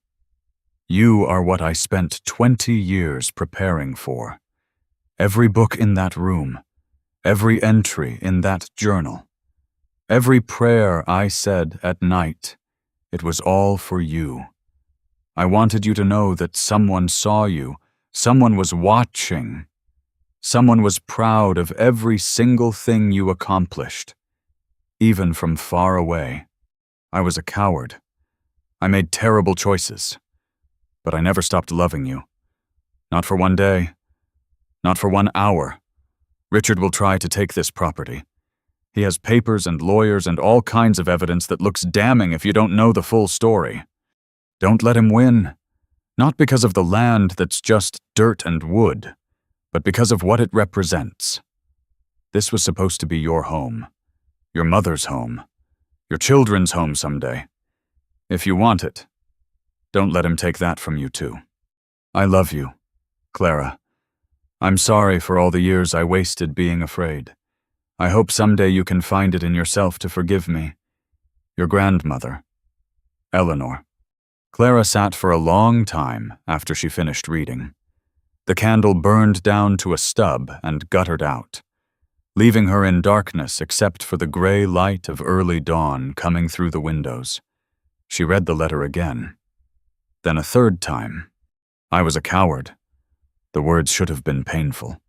You are what I spent 20 years preparing for. Every book in that room, every entry in that journal, every prayer I said at night, it was all for you. I wanted you to know that someone saw you, someone was watching, someone was proud of every single thing you accomplished, even from far away. I was a coward. I made terrible choices, but I never stopped loving you. Not for one day, not for 1 hour. Richard will try to take this property. He has papers and lawyers and all kinds of evidence that looks damning if you don't know the full story. Don't let him win. Not because of the land that's just dirt and wood, but because of what it represents. This was supposed to be your home, your mother's home, your children's home someday. If you want it, don't let him take that from you too. I love you, Clara. I'm sorry for all the years I wasted being afraid. I hope someday you can find it in yourself to forgive me. Your grandmother, Eleanor. Clara sat for a long time after she finished reading. The candle burned down to a stub and guttered out, leaving her in darkness except for the gray light of early dawn coming through the windows. She read the letter again. Then a third time. I was a coward. The words should have been painful.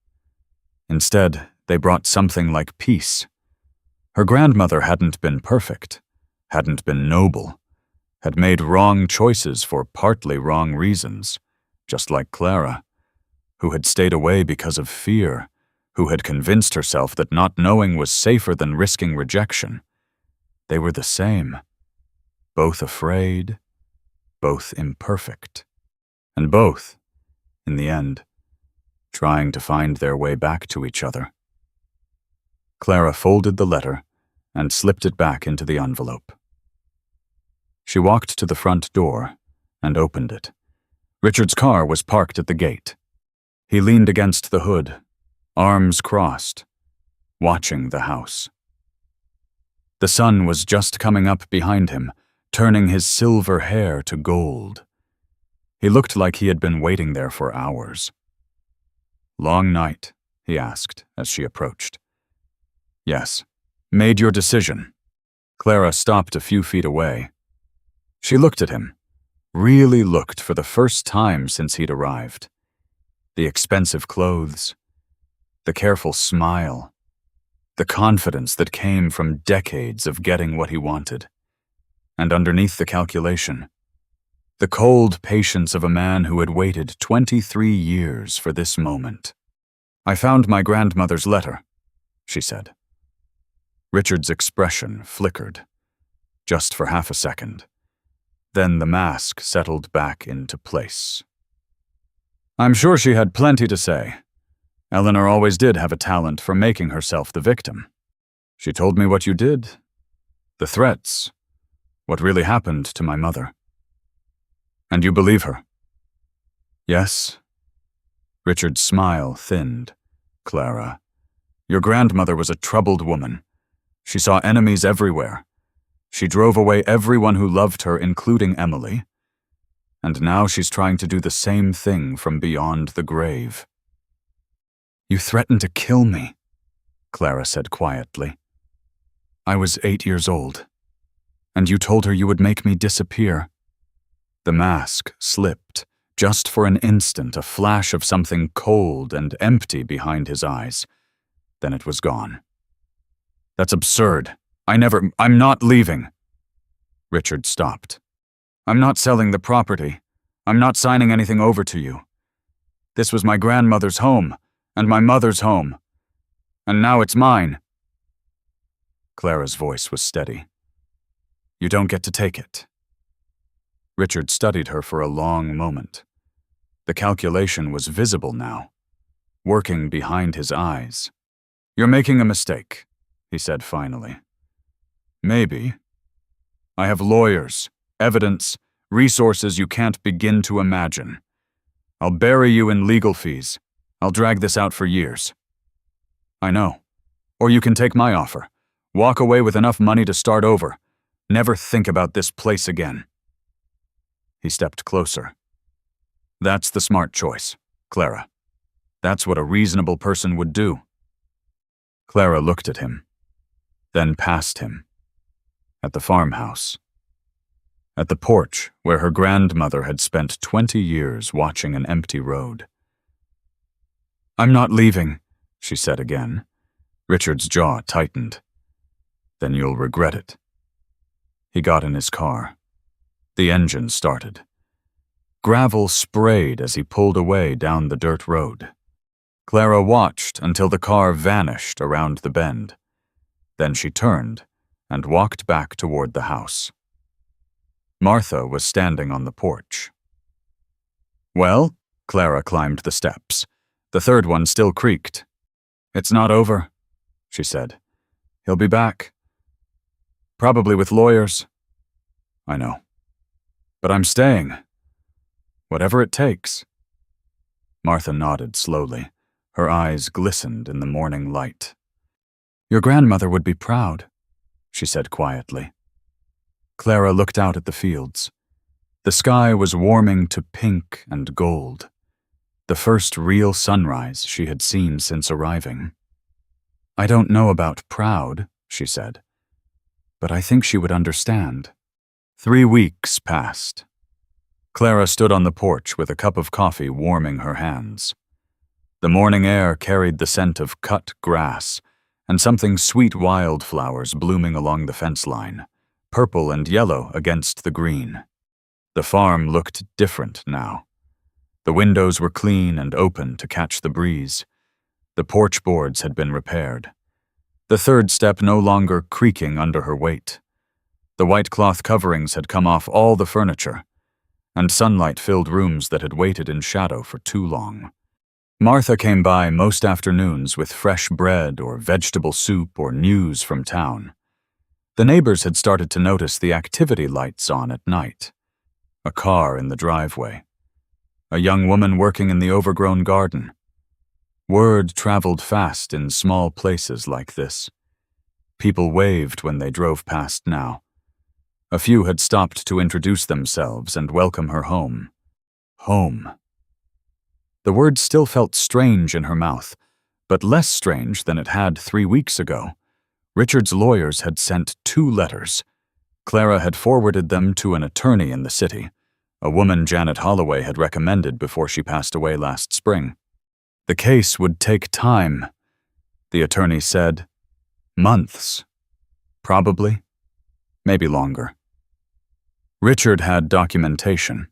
Instead, they brought something like peace. Her grandmother hadn't been perfect, hadn't been noble, had made wrong choices for partly wrong reasons, just like Clara, who had stayed away because of fear, who had convinced herself that not knowing was safer than risking rejection. They were the same. Both afraid, both imperfect, and both, in the end, trying to find their way back to each other. Clara folded the letter and slipped it back into the envelope. She walked to the front door and opened it. Richard's car was parked at the gate. He leaned against the hood, arms crossed, watching the house. The sun was just coming up behind him, turning his silver hair to gold. He looked like he had been waiting there for hours. "Long night?" he asked as she approached. "Yes. Made your decision?" Clara stopped a few feet away. She looked at him, really looked for the first time since he'd arrived. The expensive clothes, the careful smile, the confidence that came from decades of getting what he wanted. And underneath the calculation, the cold patience of a man who had waited 23 years for this moment. "I found my grandmother's letter," she said. Richard's expression flickered, just for half a second. Then the mask settled back into place. "I'm sure she had plenty to say. Eleanor always did have a talent for making herself the victim. She told me what you did, the threats, what really happened to my mother." "And you believe her?" "Yes." Richard's smile thinned. "Clara, your grandmother was a troubled woman. She saw enemies everywhere. She drove away everyone who loved her, including Emily. And now she's trying to do the same thing from beyond the grave. "You threatened to kill me," Clara said quietly. "I was 8 years old, and you told her you would make me disappear." The mask slipped, just for an instant, a flash of something cold and empty behind his eyes. Then it was gone. "That's absurd. I'm not leaving." Richard stopped. "I'm not selling the property. I'm not signing anything over to you. This was my grandmother's home, and my mother's home. And now it's mine." Clara's voice was steady. "You don't get to take it." Richard studied her for a long moment. The calculation was visible now, working behind his eyes. "You're making a mistake," he said finally. "Maybe. I have lawyers, evidence, resources you can't begin to imagine. I'll bury you in legal fees. I'll drag this out for years." "I know. Or you can take my offer. Walk away with enough money to start over. Never think about this place again." He stepped closer. "That's the smart choice, Clara. That's what a reasonable person would do." Clara looked at him, then past him. At the farmhouse. At the porch where her grandmother had spent 20 years watching an empty road. "I'm not leaving," she said again. Richard's jaw tightened. "Then you'll regret it." He got in his car. The engine started. Gravel sprayed as he pulled away down the dirt road. Clara watched until the car vanished around the bend. Then she turned and walked back toward the house. Martha was standing on the porch. "Well?" Clara climbed the steps. The third one still creaked. "It's not over," she said. "He'll be back. Probably with lawyers." "I know. But I'm staying. Whatever it takes." Martha nodded slowly. Her eyes glistened in the morning light. "Your grandmother would be proud," she said quietly. Clara looked out at the fields. The sky was warming to pink and gold. The first real sunrise she had seen since arriving. "I don't know about proud," she said, "but I think she would understand." 3 weeks passed. Clara stood on the porch with a cup of coffee warming her hands. The morning air carried the scent of cut grass and something sweet wildflowers blooming along the fence line, purple and yellow against the green. The farm looked different now. The windows were clean and open to catch the breeze. The porch boards had been repaired. The third step no longer creaking under her weight. The white cloth coverings had come off all the furniture, and sunlight filled rooms that had waited in shadow for too long. Martha came by most afternoons with fresh bread or vegetable soup or news from town. The neighbors had started to notice the activity lights on at night. A car in the driveway. A young woman working in the overgrown garden. Word traveled fast in small places like this. People waved when they drove past now. A few had stopped to introduce themselves and welcome her home. Home. The word still felt strange in her mouth, but less strange than it had 3 weeks ago. Richard's lawyers had sent 2 letters. Clara had forwarded them to an attorney in the city, a woman Janet Holloway had recommended before she passed away last spring. The case would take time, the attorney said. Months. Probably. Maybe longer. Richard had documentation.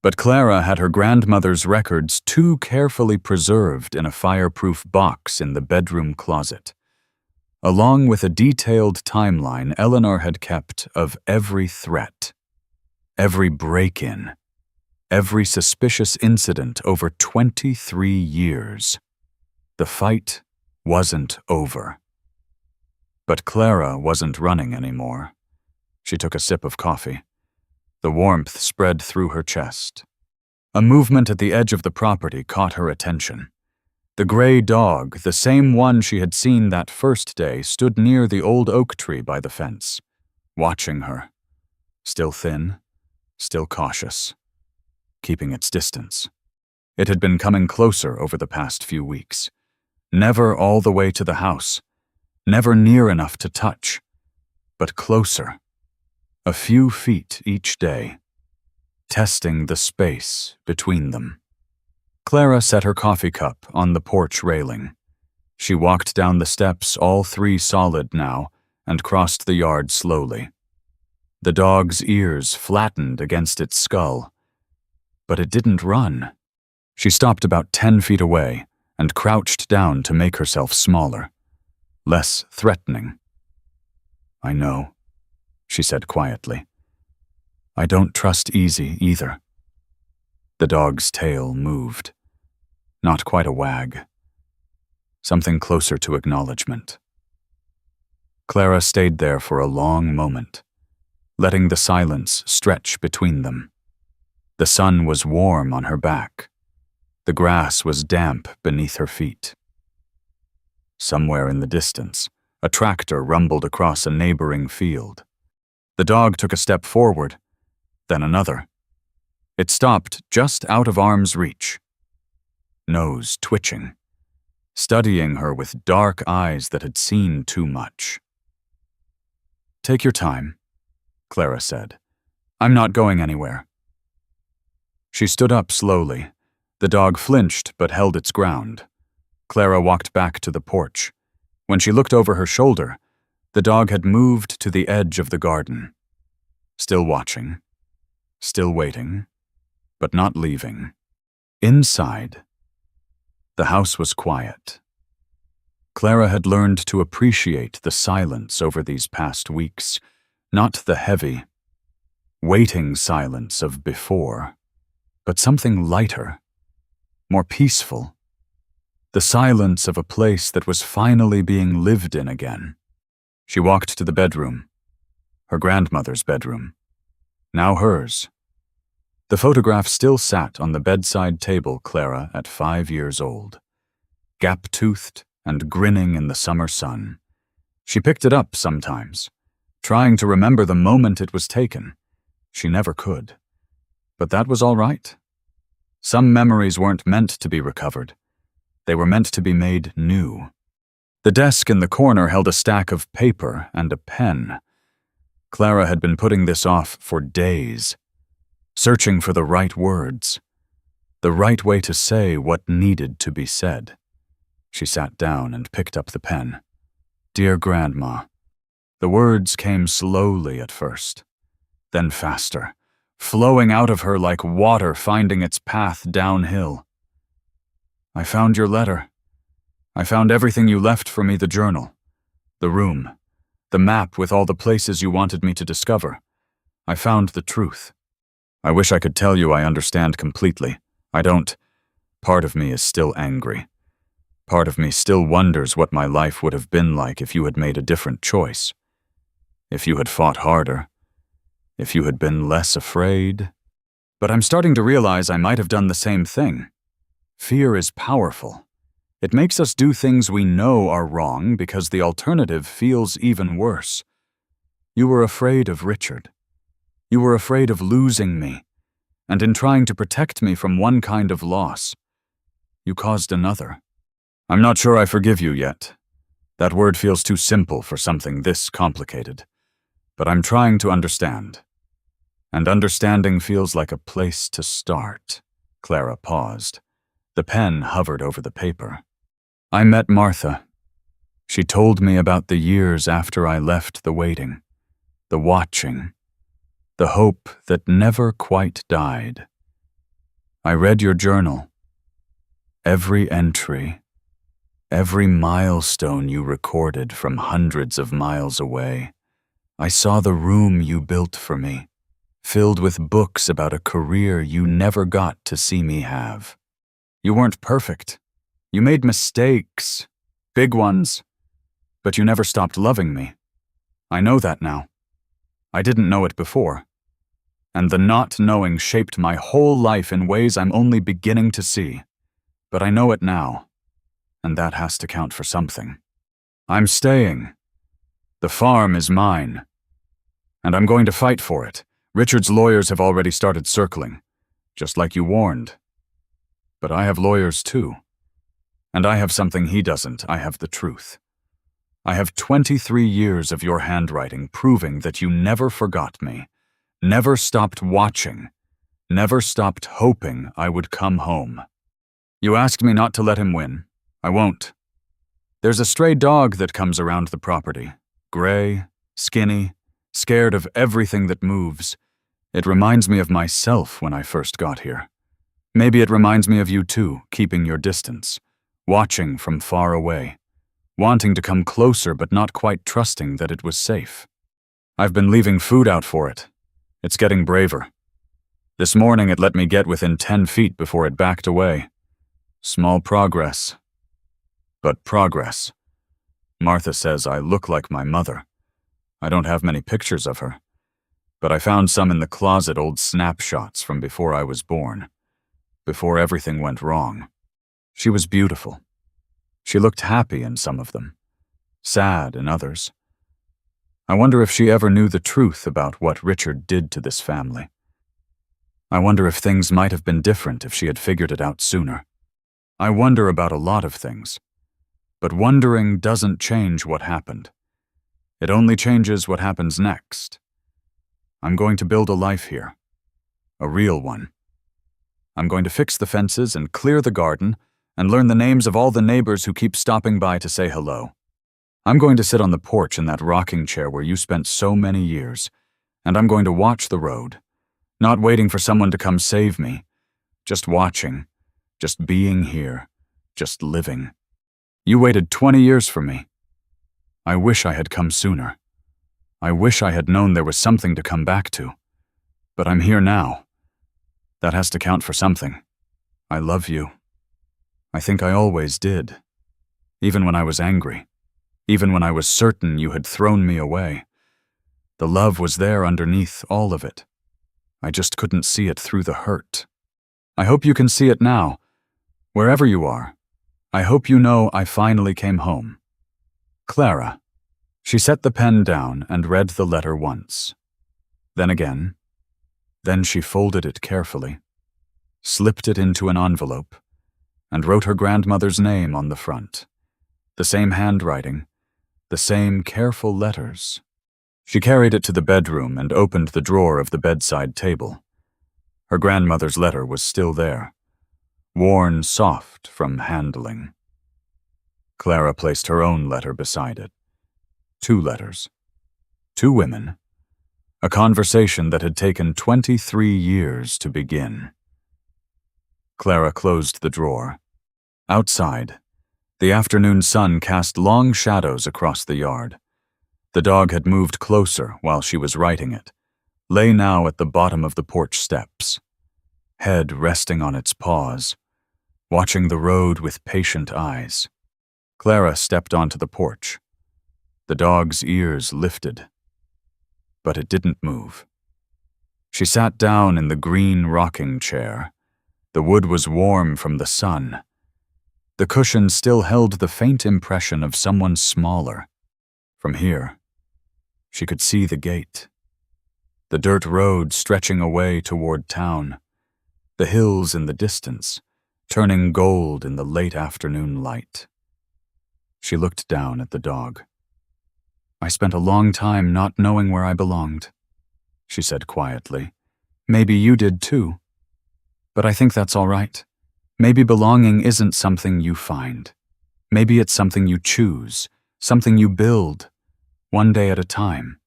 But Clara had her grandmother's records too carefully preserved in a fireproof box in the bedroom closet, along with a detailed timeline Eleanor had kept of every threat, every break-in, every suspicious incident over 23 years. The fight wasn't over. But Clara wasn't running anymore. She took a sip of coffee. The warmth spread through her chest. A movement at the edge of the property caught her attention. The gray dog, the same one she had seen that first day, stood near the old oak tree by the fence, watching her, still thin, still cautious, keeping its distance. It had been coming closer over the past few weeks, never all the way to the house, never near enough to touch, but closer, a few feet each day, testing the space between them. Clara set her coffee cup on the porch railing. She walked down the steps, all three solid now, and crossed the yard slowly. The dog's ears flattened against its skull, but it didn't run. She stopped about 10 feet away and crouched down to make herself smaller, less threatening. "I know," she said quietly. "I don't trust Easy either." The dog's tail moved. Not quite a wag. Something closer to acknowledgement. Clara stayed there for a long moment, letting the silence stretch between them. The sun was warm on her back. The grass was damp beneath her feet. Somewhere in the distance, a tractor rumbled across a neighboring field. The dog took a step forward, then another. It stopped just out of arm's reach, nose twitching, studying her with dark eyes that had seen too much. "Take your time," Clara said. "I'm not going anywhere." She stood up slowly. The dog flinched but held its ground. Clara walked back to the porch. When she looked over her shoulder, the dog had moved to the edge of the garden. Still watching, still waiting, but not leaving. Inside, the house was quiet. Clara had learned to appreciate the silence over these past weeks, not the heavy, waiting silence of before, but something lighter, more peaceful. The silence of a place that was finally being lived in again. She walked to the bedroom, her grandmother's bedroom, now hers. The photograph still sat on the bedside table Clara at 5 years old, gap-toothed and grinning in the summer sun. She picked it up sometimes, trying to remember the moment it was taken. She never could. But that was all right. Some memories weren't meant to be recovered. They were meant to be made new. The desk in the corner held a stack of paper and a pen. Clara had been putting this off for days, searching for the right words, the right way to say what needed to be said. She sat down and picked up the pen. "Dear Grandma." The words came slowly at first, then faster, flowing out of her like water finding its path downhill. "I found your letter. I found everything you left for me, the journal, the room, the map with all the places you wanted me to discover. I found the truth. I wish I could tell you I understand completely. I don't. Part of me is still angry. Part of me still wonders what my life would have been like if you had made a different choice. If you had fought harder. If you had been less afraid. But I'm starting to realize I might have done the same thing. Fear is powerful. It makes us do things we know are wrong because the alternative feels even worse. You were afraid of Richard. You were afraid of losing me, and in trying to protect me from one kind of loss, you caused another. I'm not sure I forgive you yet. That word feels too simple for something this complicated. But I'm trying to understand. And understanding feels like a place to start." Clara paused. The pen hovered over the paper. "I met Martha. She told me about the years after I left the waiting, the watching, the hope that never quite died. I read your journal. Every entry, every milestone you recorded from hundreds of miles away. I saw the room you built for me, filled with books about a career you never got to see me have. You weren't perfect. You made mistakes, big ones, but you never stopped loving me. I know that now. I didn't know it before. And the not knowing shaped my whole life in ways I'm only beginning to see. But I know it now. and that has to count for something. I'm staying. The farm is mine. And I'm going to fight for it. Richard's lawyers have already started circling, just like you warned. But I have lawyers too. And I have something he doesn't. I have the truth. I have 23 years of your handwriting proving that you never forgot me, never stopped watching, never stopped hoping I would come home. You asked me not to let him win. I won't. There's a stray dog that comes around the property. Gray, skinny, scared of everything that moves. It reminds me of myself when I first got here. Maybe it reminds me of you too, keeping your distance, watching from far away, wanting to come closer but not quite trusting that it was safe. I've been leaving food out for it. It's getting braver. This morning it let me get within 10 feet before it backed away. Small progress. But progress. Martha says I look like my mother. I don't have many pictures of her, but I found some in the closet, old snapshots from before I was born, before everything went wrong. She was beautiful. She looked happy in some of them, sad in others. I wonder if she ever knew the truth about what Richard did to this family. I wonder if things might have been different if she had figured it out sooner. I wonder about a lot of things, but wondering doesn't change what happened. It only changes what happens next. I'm going to build a life here, a real one. I'm going to fix the fences and clear the garden and learn the names of all the neighbors who keep stopping by to say hello. I'm going to sit on the porch in that rocking chair where you spent so many years, and I'm going to watch the road, not waiting for someone to come save me, just watching, just being here, just living. You waited 20 years for me. I wish I had come sooner. I wish I had known there was something to come back to. But I'm here now. That has to count for something. I love you. I think I always did. Even when I was angry. Even when I was certain you had thrown me away. The love was there underneath all of it. I just couldn't see it through the hurt. I hope you can see it now. Wherever you are. I hope you know I finally came home. Clara. She set the pen down and read the letter once. Then again. Then she folded it carefully, slipped it into an envelope, and wrote her grandmother's name on the front. The same handwriting, the same careful letters. She carried it to the bedroom and opened the drawer of the bedside table. Her grandmother's letter was still there, worn soft from handling. Clara placed her own letter beside it. 2 letters. 2 women. A conversation that had taken 23 years to begin. Clara closed the drawer. Outside, the afternoon sun cast long shadows across the yard. The dog had moved closer while she was writing it, lay now at the bottom of the porch steps, head resting on its paws, watching the road with patient eyes. Clara stepped onto the porch. The dog's ears lifted, but it didn't move. She sat down in the green rocking chair. The wood was warm from the sun. The cushion still held the faint impression of someone smaller. From here, she could see the gate. The dirt road stretching away toward town. The hills in the distance, turning gold in the late afternoon light. She looked down at the dog. I spent a long time not knowing where I belonged, she said quietly. Maybe you did too. But I think that's all right. Maybe belonging isn't something you find. Maybe it's something you choose, something you build, one day at a time.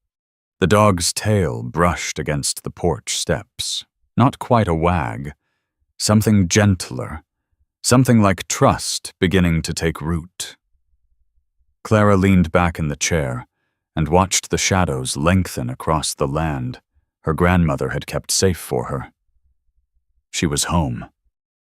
The dog's tail brushed against the porch steps. Not quite a wag. Something gentler. Something like trust beginning to take root. Clara leaned back in the chair and watched the shadows lengthen across the land her grandmother had kept safe for her. She was home.